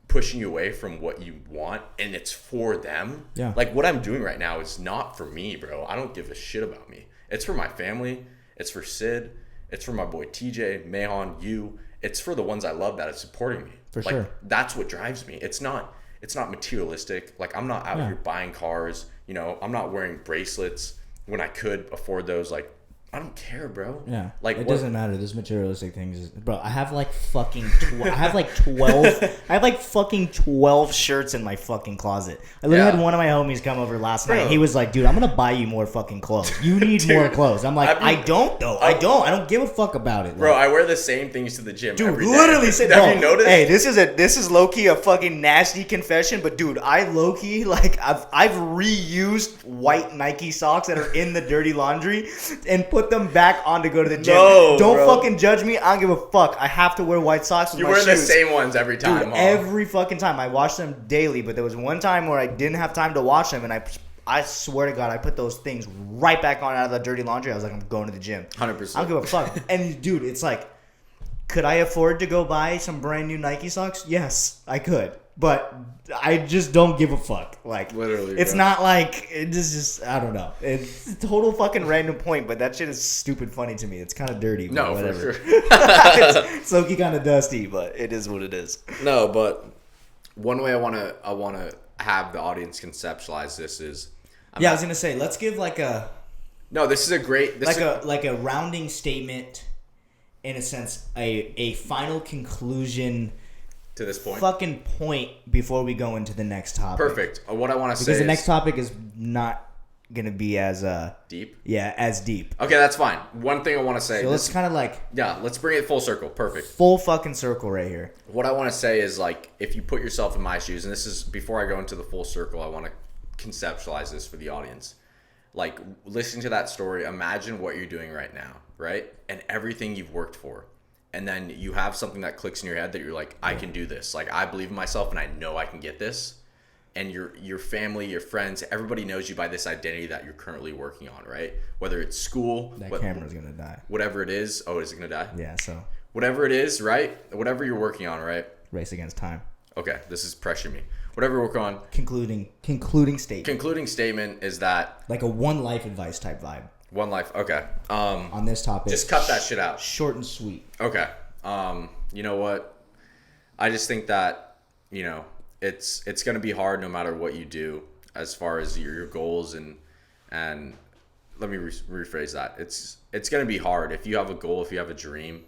pushing you away from what you want, and it's for them. Yeah. Like, what I'm doing right now is not for me, bro. I don't give a shit about me. It's for my family. It's for Sid. It's for my boy TJ, Mahon, you. It's for the ones I love that are supporting me. For sure. That's what drives me. It's not materialistic. Like, I'm not out here buying cars. I'm not wearing bracelets when I could afford those. Like, I don't care, bro. Yeah, like it doesn't matter. This materialistic things, bro. I have like fucking. I have like 12. I have like fucking 12 shirts in my fucking closet. I literally had one of my homies come over last night. He was like, "Dude, I'm gonna buy you more fucking clothes. You need more clothes." I'm like, I don't though. I don't give a fuck about it, bro. I wear the same things to the gym. Dude, every day. literally said, have you noticed? Hey, this is low key a fucking nasty confession, but dude, I low key like I've reused white Nike socks that are in the dirty laundry and put them back on to go to the gym. No, don't bro. fucking judge me. I don't give a fuck. I have to wear white socks with You my wear shoes. the same ones every time. Dude, every fucking time. I wash them daily, but there was one time where I didn't have time to wash them, and I swear to God, I put those things right back on out of the dirty laundry. I was like, I'm going to the gym. 100%. I don't give a fuck. And dude, it's like, could I afford to go buy some brand new Nike socks? Yes, I could. But I just don't give a fuck. Like, literally, it's not like it's just I don't know. It's a total fucking random point, but that shit is stupid funny to me. It's kind of dirty. But no, whatever. for sure. it's low-key kind of dusty, but it is what it is. No, but one way I wanna have the audience conceptualize this is. I was gonna say, let's give like a. No, this is a great. Like a rounding statement, in a sense, a final conclusion. To this point. Fucking point before we go into the next topic. Perfect. What I want to say because the next topic is not gonna be as deep. Yeah, as deep. Okay, that's fine. One thing I want to say. So let's kind of like. Yeah, let's bring it full circle. Perfect. Full fucking circle right here. What I want to say is like, if you put yourself in my shoes, and this is before I go into the full circle, I want to conceptualize this for the audience. Like, listening to that story, imagine what you're doing right now, right? And everything you've worked for. And then you have something that clicks in your head that you're like, I can do this. Like, I believe in myself and I know I can get this. And your family, your friends, everybody knows you by this identity that you're currently working on, right? Whether it's school. That camera's going to die. Whatever it is. Oh, is it going to die? Yeah, so. Whatever it is, right? Whatever you're working on, right? Race against time. Okay, this is pressuring me. Whatever you work on. Concluding statement. Concluding statement is that. Like a one life advice type vibe. One life. Okay. On this topic. Just cut that shit out. Short and sweet. Okay. You know what? I just think that, you know, it's going to be hard no matter what you do as far as your goals and let me rephrase that. It's going to be hard. If you have a goal, if you have a dream,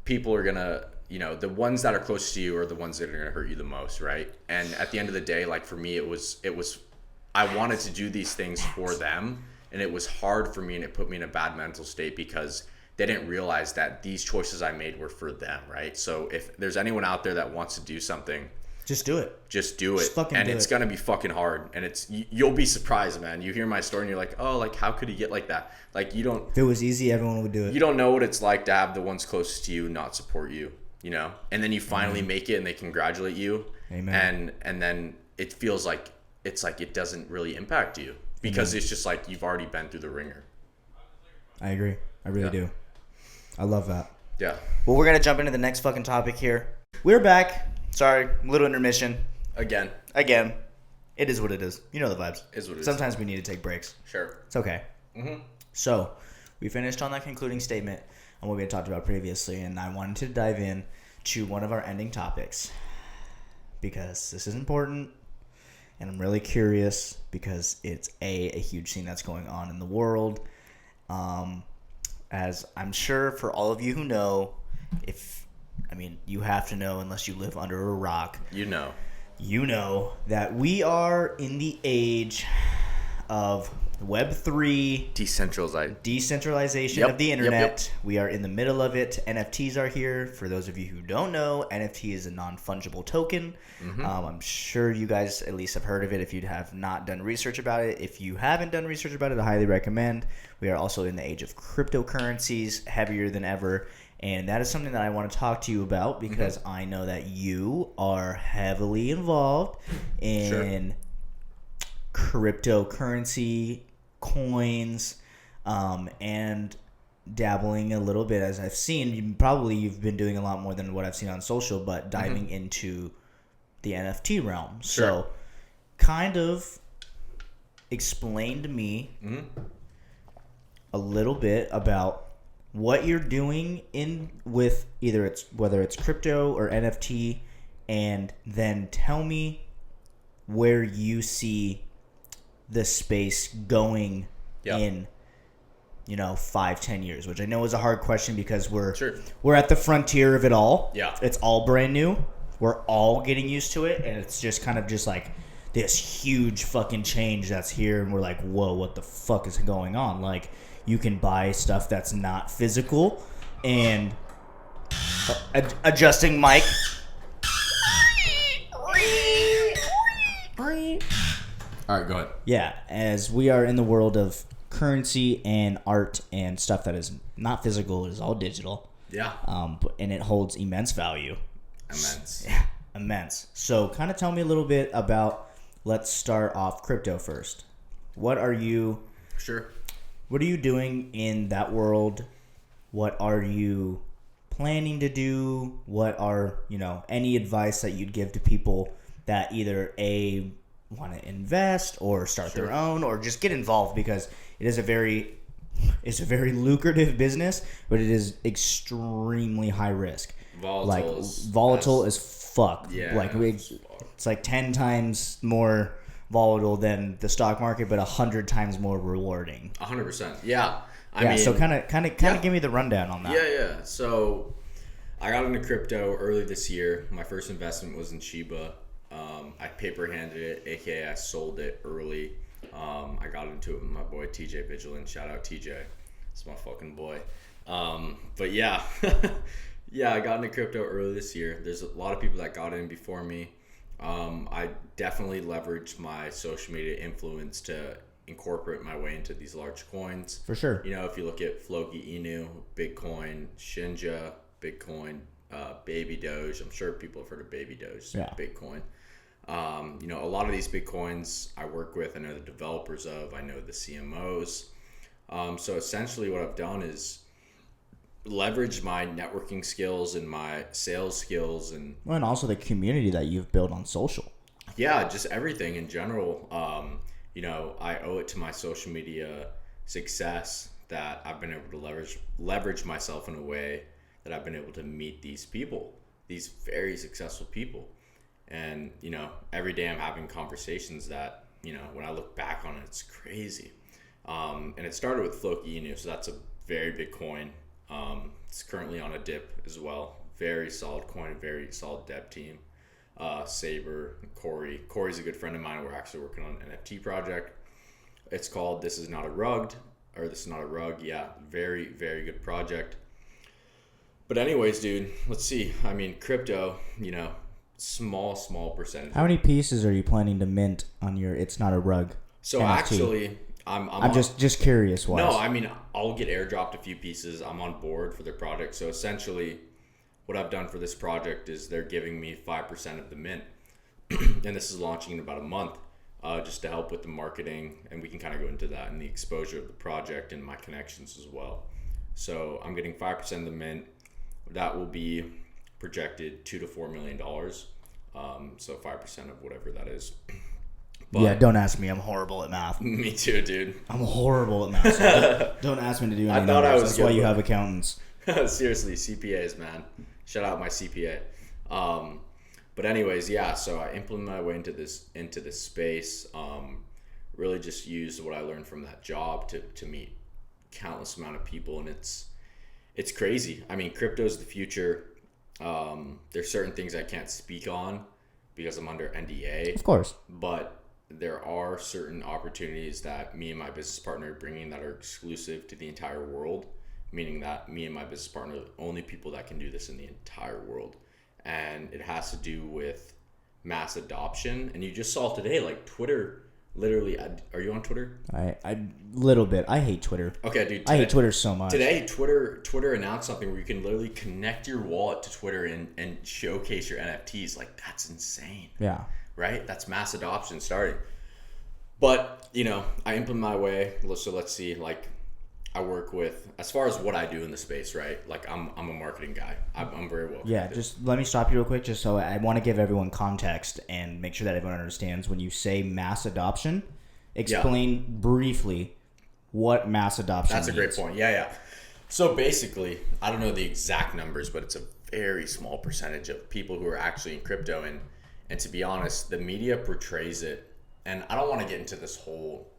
people are going to, you know, the ones that are close to you are the ones that are going to hurt you the most, right? And at the end of the day, like for me, it was I wanted to do these things for them. And it was hard for me, and it put me in a bad mental state because they didn't realize that these choices I made were for them, right? So if there's anyone out there that wants to do something, just do it. Just do it. And it's going to be fucking hard. And you'll be surprised, man. You hear my story and you're like, oh, like, how could he get like that? Like, you don't. If it was easy, everyone would do it. You don't know what it's like to have the ones closest to you not support you, you know? And then you finally make it and they congratulate you. Amen. And then it feels like it doesn't really impact you. Because it's just like you've already been through the ringer. I agree. I really do. I love that. Yeah. Well, we're going to jump into the next fucking topic here. We're back. Sorry, little intermission. Again. It is what it is. You know the vibes. Is what it is. Sometimes we need to take breaks. Sure. It's okay. Mm-hmm. So, we finished on that concluding statement on what we had talked about previously, and I wanted to dive in to one of our ending topics. Because this is important. And I'm really curious because it's a huge thing that's going on in the world. As I'm sure for all of you who know, you have to know unless you live under a rock. You know that we are in the age of Web3, decentralization of the internet. Yep. We are in the middle of it. NFTs are here. For those of you who don't know, NFT is a non-fungible token. Mm-hmm. I'm sure you guys at least have heard of it if you have not done research about it. If you haven't done research about it, I highly recommend. We are also in the age of cryptocurrencies, heavier than ever. And that is something that I want to talk to you about because I know that you are heavily involved in cryptocurrency, coins, and dabbling a little bit, as I've seen. You've been doing a lot more than what I've seen on social, but diving into the NFT realm. So kind of explain to me a little bit about what you're doing with whether it's crypto or NFT, and then tell me where you see the space going in 5-10 years? Which I know is a hard question because Sure. we're at the frontier of it all. Yeah. It's all brand new. We're all getting used to it, and it's just kind of just like this huge fucking change that's here, and we're like, whoa, what the fuck is going on? Like, you can buy stuff that's not physical, and adjusting mic. All right, go ahead. Yeah, as we are in the world of currency and art and stuff that is not physical, it is all digital. Yeah. And it holds immense value. Immense. Yeah, immense. So kind of tell me a little bit about, let's start off crypto first. What are you doing in that world? What are you planning to do? What are, any advice that you'd give to people that either want to invest or start their own or just get involved, because it's a very lucrative business, but it is extremely high risk. Volatile as fuck. Yeah. It's like 10 times more volatile than the stock market, but 100 times more rewarding. 100%. Yeah. I mean, so kind of give me the rundown on that. Yeah. So I got into crypto early this year. My first investment was in Shiba. I paper handed it, aka I sold it early. I got into it with my boy TJ Vigilant. Shout out TJ. It's my fucking boy. But yeah. Yeah, I got into crypto early this year. There's a lot of people that got in before me. I definitely leveraged my social media influence to incorporate my way into these large coins. For sure. If you look at Floki Inu, Bitcoin, Shinja, Bitcoin, Baby Doge. I'm sure people have heard of Baby Doge. Yeah. Bitcoin. A lot of these Bitcoins I work with, I know the developers of, I know the CMOs. So essentially what I've done is leverage my networking skills and my sales skills and also the community that you've built on social. Yeah, just everything in general. I owe it to my social media success that I've been able to leverage myself in a way that I've been able to meet these people, these very successful people. And, every day I'm having conversations that, when I look back on it, it's crazy. And it started with Floki Inu, so that's a very big coin. It's currently on a dip as well. Very solid coin, very solid dev team. Saber, Corey. Corey's a good friend of mine. We're actually working on an NFT project. It's called This Is Not a Rug. Yeah, very, very good project. But anyways, dude, let's see. I mean, crypto, small percentage. How many pieces are you planning to mint on your It's Not a Rug So NFT? Actually, I'm just curious why. No, I mean, I'll get airdropped a few pieces. I'm on board for their project. So essentially, what I've done for this project is they're giving me 5% of the mint. And this is launching in about a month, just to help with the marketing. And we can kind of go into that and the exposure of the project and my connections as well. So I'm getting 5% of the mint. That will be projected $2 to $4 million. So 5% of whatever that is. But yeah, don't ask me. I'm horrible at math. Me too, dude. I'm horrible at math. So don't ask me to do any I thought I was That's good, why you have accountants. Seriously, CPAs, man. Shout out my CPA. But anyways, yeah. So I implemented my way into this space. Really just used what I learned from that job to meet countless amount of people, and it's crazy. I mean, crypto's the future. There's certain things I can't speak on because I'm under NDA. Of course. But there are certain opportunities that me and my business partner are bringing that are exclusive to the entire world, meaning that me and my business partner are the only people that can do this in the entire world. And it has to do with mass adoption. And you just saw today, like Twitter, literally, are you on Twitter? I little bit. I hate Twitter. Okay, dude. I hate Twitter so much. Today, Twitter announced something where you can literally connect your wallet to Twitter and showcase your NFTs. Like, that's insane. Yeah. Right? That's mass adoption starting. But, I implement my way. So let's see, like, I work with, as far as what I do in the space, right? Like, I'm a marketing guy. I'm very well connected. Yeah, just let me stop you real quick, just so I want to give everyone context and make sure that everyone understands. When you say mass adoption, explain briefly what mass adoption means. That's a great point. Yeah. So basically, I don't know the exact numbers, but it's a very small percentage of people who are actually in crypto. And to be honest, the media portrays it. And I don't want to get into this whole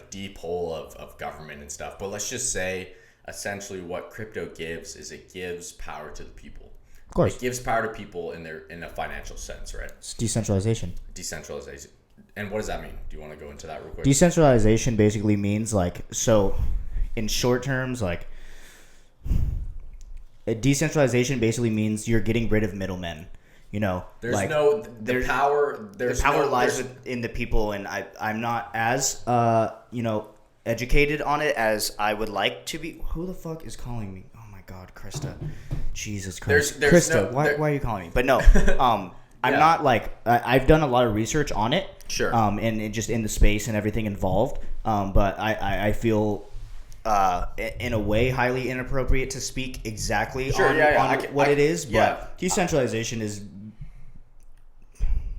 deep hole of government and stuff. But let's just say essentially what crypto gives is it gives power to the people. Of course. It gives power to people in a financial sense, right? It's decentralization. Decentralization. And what does that mean? Do you want to go into that real quick? Decentralization basically means so in short terms, decentralization basically means you're getting rid of middlemen. The power lies in the people, and I'm not as educated on it as I would like to be. Who the fuck is calling me? Oh my God, Krista. Jesus Christ. Krista, why are you calling me? But no, I'm not I've done a lot of research on it. Sure. And it just in the space and everything involved. But I feel in a way highly inappropriate to speak exactly on what it is. But decentralization is.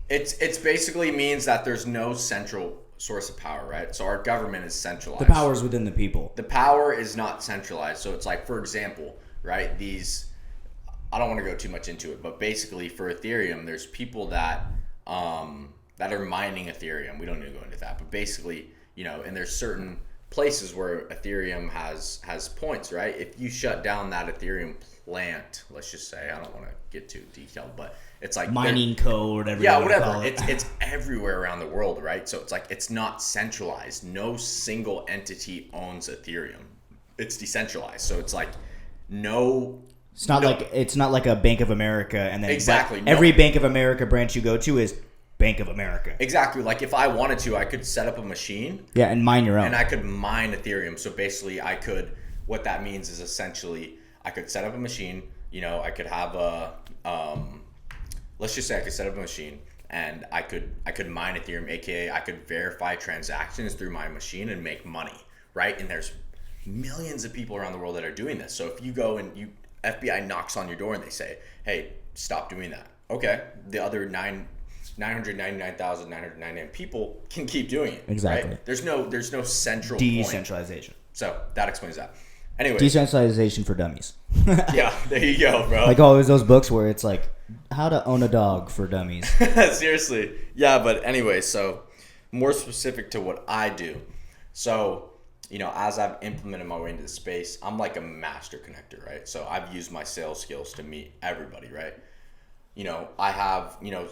It's basically means that there's no central source of power, right? So our government is centralized. The power is within the people. The power is not centralized. So it's for example, right? I don't want to go too much into it, but basically for Ethereum, there's people that are mining Ethereum. We don't need to go into that, but basically, and there's certain places where Ethereum has points, right? If you shut down that Ethereum plant, let's just say, I don't want to get too detailed, but it's mining code, whatever. Yeah, whatever. It's everywhere around the world, right? So it's it's not centralized. No single entity owns Ethereum. It's decentralized. So it's no. It's not like a Bank of America, and then exactly every Bank of America branch you go to is Bank of America. Exactly. If I wanted to, I could set up a machine. Yeah, and mine your own. And I could mine Ethereum. So basically, what that means is essentially I could set up a machine. I could have let's just say I could set up a machine and I could mine Ethereum, aka I could verify transactions through my machine and make money, right? And there's millions of people around the world that are doing this. So if you go and FBI knocks on your door and they say, "Hey, stop doing that." Okay, the other 999,999 people can keep doing it. Exactly. Right? There's no central decentralization. Point. So that explains that. Anyway, decentralization for dummies. Yeah, there you go, bro. Always those books where it's how to own a dog for dummies. Seriously. Yeah, but anyway, so more specific to what I do. So, as I've implemented my way into the space, I'm a master connector, right? So I've used my sales skills to meet everybody, right? I have, a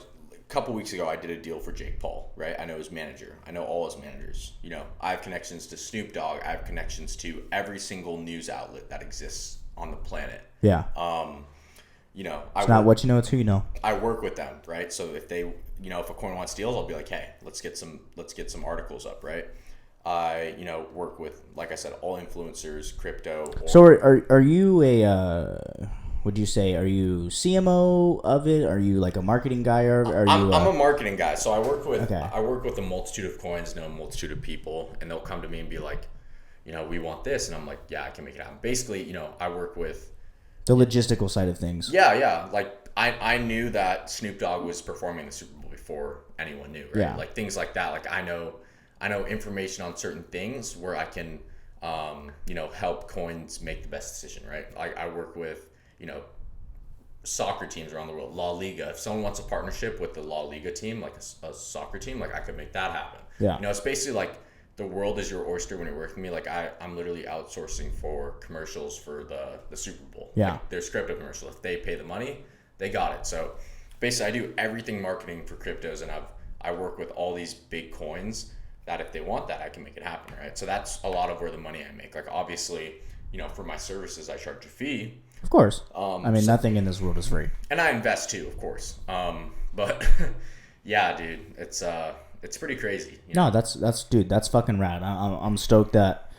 couple weeks ago, I did a deal for Jake Paul, right? I know his manager. I know all his managers. I have connections to Snoop Dogg. I have connections to every single news outlet that exists on the planet. Yeah. It's not what you know, it's who you know. I work with them, right? So if they, if a coin wants deals, I'll be like, hey, let's get some articles up, right? I, work with, like I said, all influencers, crypto. So are you would you say, are you CMO of it? Are you a marketing guy, or I'm a marketing guy. So I work with a multitude of coins, a multitude of people, and they'll come to me and be like, we want this, and I'm like, yeah, I can make it happen. Basically, I work with the logistical side of things. Yeah. I knew that Snoop Dogg was performing the Super Bowl before anyone knew, right? Yeah. Things like that. I know information on certain things where I can, help coins make the best decision, right? I work with, soccer teams around the world, La Liga. If someone wants a partnership with the La Liga team, a soccer team, I could make that happen. Yeah. It's basically the world is your oyster when you're working with me. I'm literally outsourcing for commercials for the Super Bowl. Yeah. Their scripted commercial. If they pay the money, they got it. So basically I do everything marketing for cryptos, and I work with all these big coins that if they want that, I can make it happen, right? So that's a lot of where the money I make. Obviously, for my services, I charge a fee. Of course. Nothing in this world is free. And I invest too, of course. But yeah, dude, it's pretty crazy. No, that's fucking rad. I'm stoked that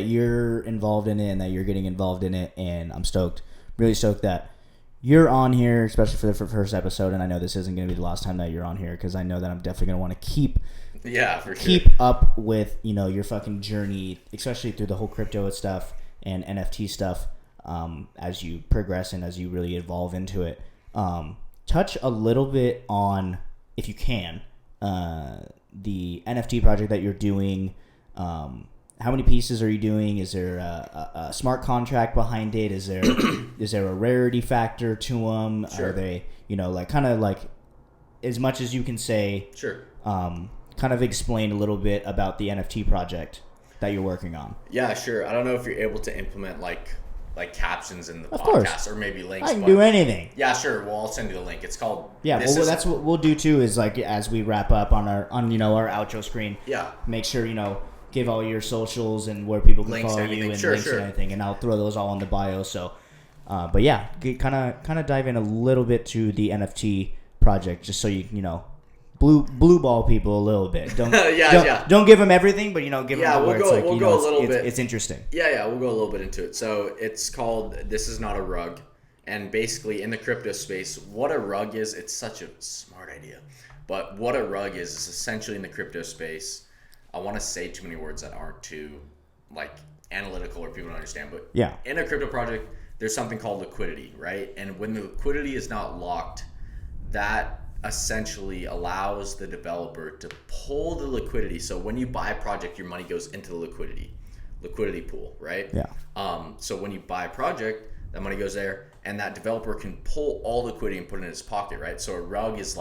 you're involved in it and that you're getting involved in it, and I'm really stoked that you're on here, especially for the first episode. And I know this isn't going to be the last time that you're on here, because I know that I'm definitely going to want to keep up with your fucking journey, especially through the whole crypto stuff and NFT stuff. As you progress and as you really evolve into it, touch a little bit on, if you can, the NFT project that you're doing. How many pieces are you doing? Is there a smart contract behind it? Is there a rarity factor to them? Sure. Are they, as much as you can say, sure. Kind kind of explain a little bit about the NFT project that you're working on. Yeah, sure. I don't know if you're able to implement like captions in the Of podcast course. or maybe links. I can do anything. Yeah, sure. Well, I'll send you the link. It's called. Yeah, well, that's what we'll do too. Is like as we wrap up on our outro screen. Yeah. Make sure give all your socials and where people can Links follow and you and sure, links and anything, and I'll throw those all in the bio. So, but yeah, kind of dive in a little bit to the NFT project, just so you blue ball people a little bit. Don't give them everything, but give them we'll go a little bit. It's interesting. Yeah, we'll go a little bit into it. So it's called "This Is Not a Rug," and basically in the crypto space, what a rug is. It's such a smart idea, but what a rug is essentially in the crypto space. I want to say too many words that aren't too analytical or people don't understand, but yeah, in a crypto project, there's something called liquidity, right? And when the liquidity is not locked, that essentially allows the developer to pull the liquidity. So when you buy a project, your money goes into the liquidity pool, right? Yeah. So when you buy a project, that money goes there, and that developer can pull all liquidity and put it in his pocket, right? So a rug is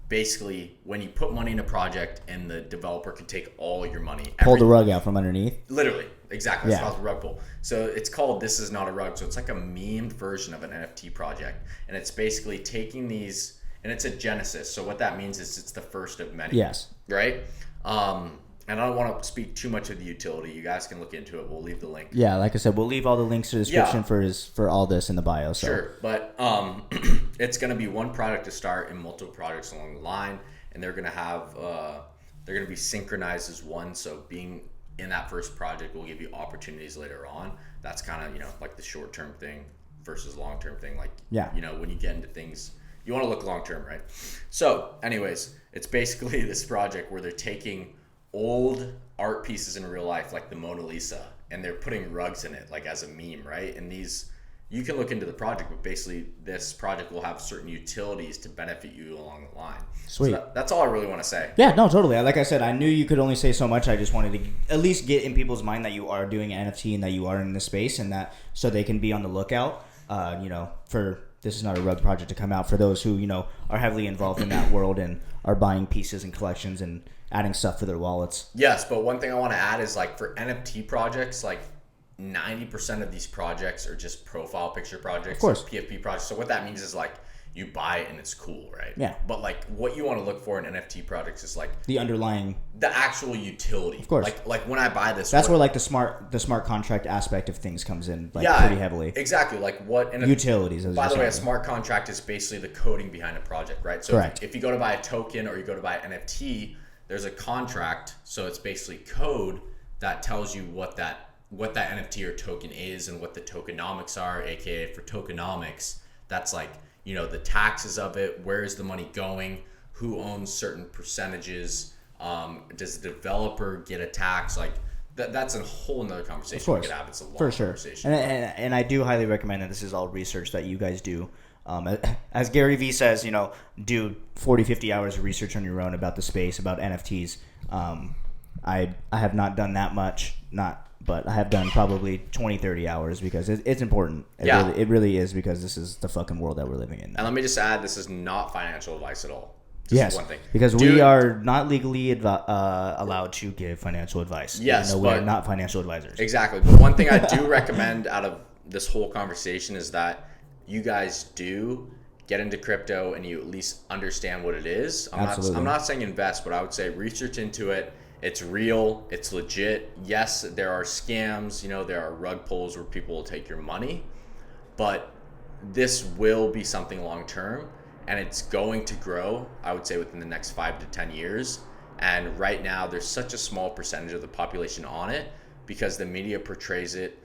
basically when you put money in a project and the developer can take all your money. Pull the rug out from underneath. Literally, exactly. That's Yeah. called the rug pull. So it's called "This Is Not a Rug." So it's like a memed version of an NFT project, and it's basically taking these. And it's a genesis. So what that means is it's the first of many. Yes. Right? And I don't want to speak too much of the utility. You guys can look into it. We'll leave the link. Yeah, like I said, we'll leave all the links to the description for all this in the bio. So. Sure. But it's going to be one product to start and multiple products along the line. And they're going to have, they're going to be synchronized as one. So being in that first project will give you opportunities later on. That's kind of, like the short-term thing versus long-term thing. When you get into things, you want to look long term, right? So anyways, it's basically this project where they're taking old art pieces in real life, like the Mona Lisa, and they're putting rugs in it, as a meme, right? And these, you can look into the project, but basically this project will have certain utilities to benefit you along the line. Sweet. So that's all I really want to say. Yeah, no, totally. Like I said, I knew you could only say so much. I just wanted to at least get in people's mind that you are doing NFT and that you are in this space, and that so they can be on the lookout, for This Is Not a Rug project to come out for those who, are heavily involved in that world and are buying pieces and collections and adding stuff for their wallets. Yes, but one thing I want to add is for NFT projects, 90% of these projects are just profile picture projects, of course. PFP projects. So what that means is you buy it and it's cool, right? Yeah. But what you want to look for in NFT projects is the underlying, the actual utility. Of course. Like when I buy this, that's where the smart contract aspect of things comes in pretty heavily. Exactly. Utilities. By the way, a smart contract is basically the coding behind a project, right? So correct. If you go to buy a token or you go to buy an NFT, there's a contract. So it's basically code that tells you what that NFT or token is and what the tokenomics are, aka for tokenomics, that's the taxes of it, where is the money going, who owns certain percentages, does the developer get a tax, that's a whole nother conversation we could have. It's a long conversation. And I do highly recommend that this is all research that you guys do. As Gary Vee says, do 40, 50 hours of research on your own about the space, about NFTs. I have not done that much, but I have done probably 20, 30 hours because it's important. It really is, because this is the fucking world that we're living in now. And let me just add, this is not financial advice at all. Yes, is one thing. Because we are not legally allowed to give financial advice. Yes, we are not financial advisors. Exactly. But one thing I do recommend out of this whole conversation is that you guys do get into crypto and you at least understand what it is. I'm not saying invest, but I would say research into it. It's real. It's legit. Yes, there are scams. There are rug pulls where people will take your money. But this will be something long term. And it's going to grow, I would say, within the next 5 to 10 years. And right now, there's such a small percentage of the population on it because the media portrays it.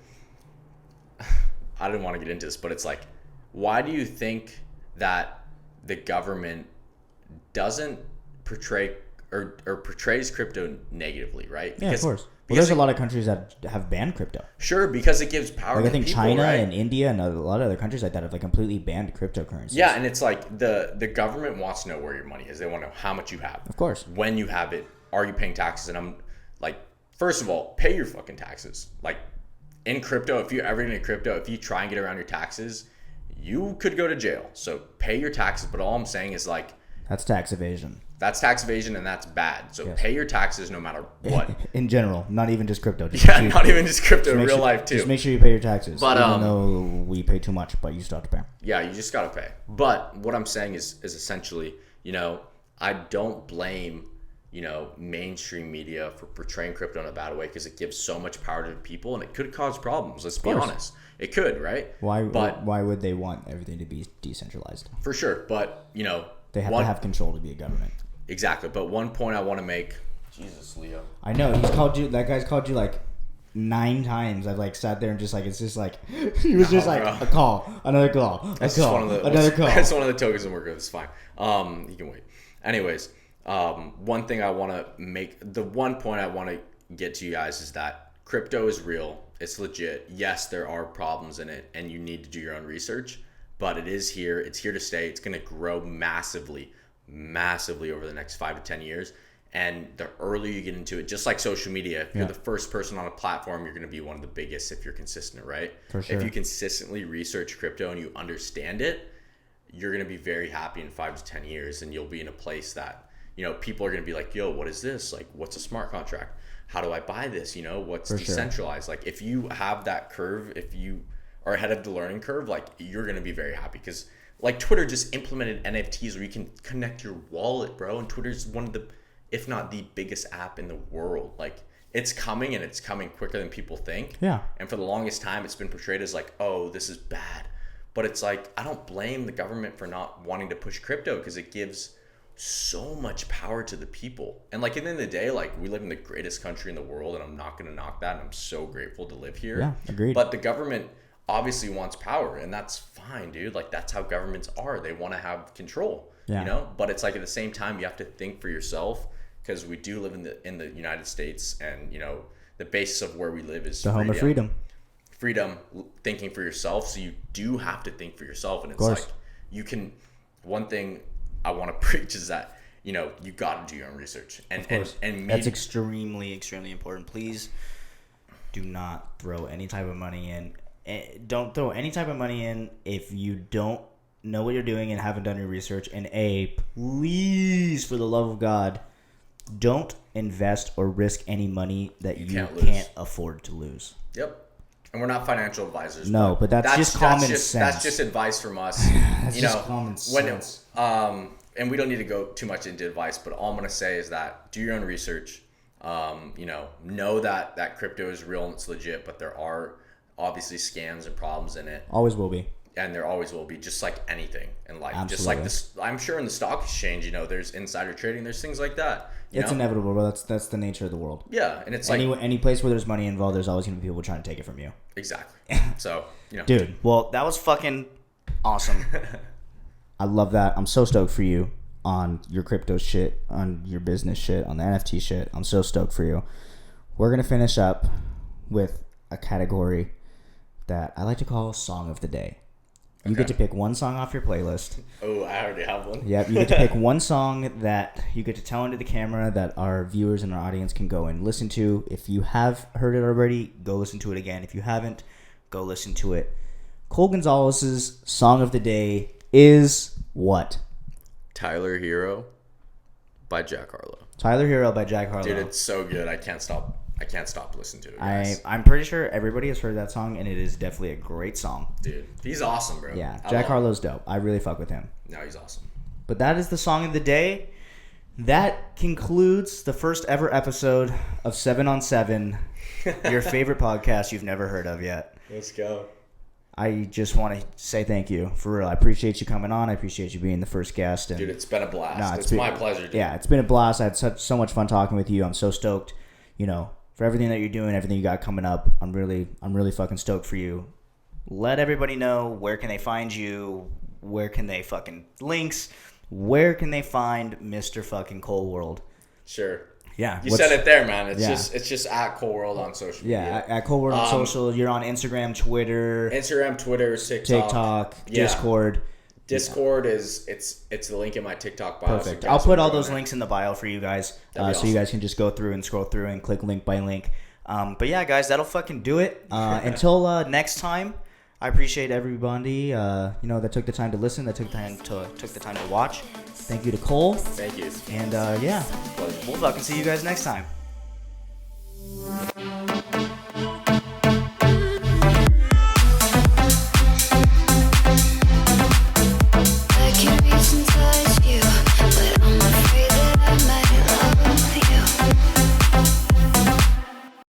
I didn't want to get into this, but it's why do you think that the government doesn't portray or portrays crypto negatively, right? Yeah, of course. Well, there's a lot of countries that have banned crypto. Sure, because it gives power to I think people, China right? and India and a lot of other countries like that have completely banned cryptocurrencies. Yeah, and it's the government wants to know where your money is. They want to know how much you have. Of course. When you have it, are you paying taxes? And I'm first of all, pay your fucking taxes. In crypto, if you're ever into crypto, if you try and get around your taxes, you could go to jail. So pay your taxes. But all I'm saying is that's tax evasion. That's tax evasion, and that's bad. So Yes. pay your taxes no matter what. In general, not even just crypto. Just Yeah, not even just crypto, make real sure, life too. Just make sure you pay your taxes. But, even though we pay too much, but you still have to pay. Yeah, you just gotta pay. But what I'm saying is essentially, I don't blame, mainstream media for portraying crypto in a bad way, because it gives so much power to people and it could cause problems. Let's be honest. It could, right? Why would they want everything to be decentralized? For sure. But, they have to have control to be a government. Exactly. But one point I want to make. Jesus, Leo. I know that guy's called you like 9 times. I've like sat there and just like, it's just like, he was just like, bro. A call, another call, another call. That's one of the tokens I'm working with. It's fine. You can wait. Anyways, one point I want to get to you guys is that crypto is real. It's legit. Yes, there are problems in it and you need to do your own research, but it is here. It's here to stay. It's going to grow massively over the next 5 to 10 years. And the earlier you get into it, just like social media, if you're the first person on a platform, you're going to be one of the biggest if you're consistent, right? For sure. If you consistently research crypto and you understand it, you're going to be very happy in 5 to 10 years. And you'll be in a place that, people are going to be like, yo, what is this? Like, what's a smart contract? How do I buy this? What's For decentralized? sure. Like, if you have that curve, if you are ahead of the learning curve, like, you're going to be very happy, because like Twitter just implemented NFTs where you can connect your wallet, bro. And Twitter's one of the, if not the biggest app in the world. Like, it's coming, and it's coming quicker than people think. Yeah. And for the longest time, it's been portrayed as like, oh, this is bad. But it's like, I don't blame the government for not wanting to push crypto, because it gives so much power to the people. And like, at the end of the day, like, we live in the greatest country in the world, and I'm not going to knock that. And I'm so grateful to live here. Yeah, agreed. But the government obviously wants power, and that's fine, dude. Like, that's how governments are. They want to have control, but it's like, at the same time, you have to think for yourself, because we do live in the United States, and the basis of where we live is the home of freedom, thinking for yourself. So you do have to think for yourself. And it's like, one thing I want to preach is that, you got to do your own research, and that's extremely, extremely important. Please do not throw any type of money in. Don't throw any type of money in if you don't know what you're doing and haven't done your research. And please, for the love of God, don't invest or risk any money that you can't afford to lose. Yep. And we're not financial advisors. No, but that's just common sense. That's just advice from us. That's just common sense. And we don't need to go too much into advice, but all I'm going to say is that do your own research. Know that crypto is real and it's legit, but there are obviously scams and problems in it. Always will be. And there always will be, just like anything in life. Absolutely. Just like this, I'm sure in the stock exchange, there's insider trading, there's things like that. It's inevitable, bro. That's the nature of the world. Yeah, and it's any place where there's money involved, there's always going to be people trying to take it from you. Exactly. So, Dude, well, that was fucking awesome. I love that. I'm so stoked for you on your crypto shit, on your business shit, on the NFT shit. I'm so stoked for you. We're going to finish up with a category that I like to call Song of the Day. You get to pick one song off your playlist. Oh, I already have one. Yep, you get to pick one song that you get to tell into the camera that our viewers and our audience can go and listen to. If you have heard it already, go listen to it again. If you haven't, go listen to it. Cole Gonzalez's Song of the Day is what? Tyler Hero by Jack Harlow. Tyler Hero by Jack Harlow. Dude, it's so good. I can't stop listening to it, guys. I'm pretty sure everybody has heard that song, and it is definitely a great song. Dude, he's awesome, bro. Yeah, Jack Harlow's dope. I really fuck with him. No, he's awesome. But that is the Song of the Day. That concludes the first ever episode of Sevn on Sevn, your favorite podcast you've never heard of yet. Let's go. I just want to say thank you, for real. I appreciate you coming on. I appreciate you being the first guest. And dude, it's been a blast. It's my pleasure, dude. Yeah, it's been a blast. I had so much fun talking with you. I'm so stoked, for everything that you're doing, everything you got coming up. I'm really fucking stoked for you. Let everybody know, where can they find you? Where can they fucking links? Where can they find Mr. fucking COLEWHERLD? Sure. Yeah. You said it there, man. It's just at COLEWHERLD on social media. Yeah, at COLEWHERLD on social. You're on Instagram, Twitter, TikTok, Discord. Discord is it's the link in my TikTok bio. Perfect. So I'll put all those links in the bio for you guys, so awesome. You guys can just go through and scroll through and click link by link. But yeah, guys, that'll fucking do it. Until next time, I appreciate everybody, that took the time to listen, that took the time to watch. Thank you to Cole. Thank you. And, we'll fucking see you guys next time.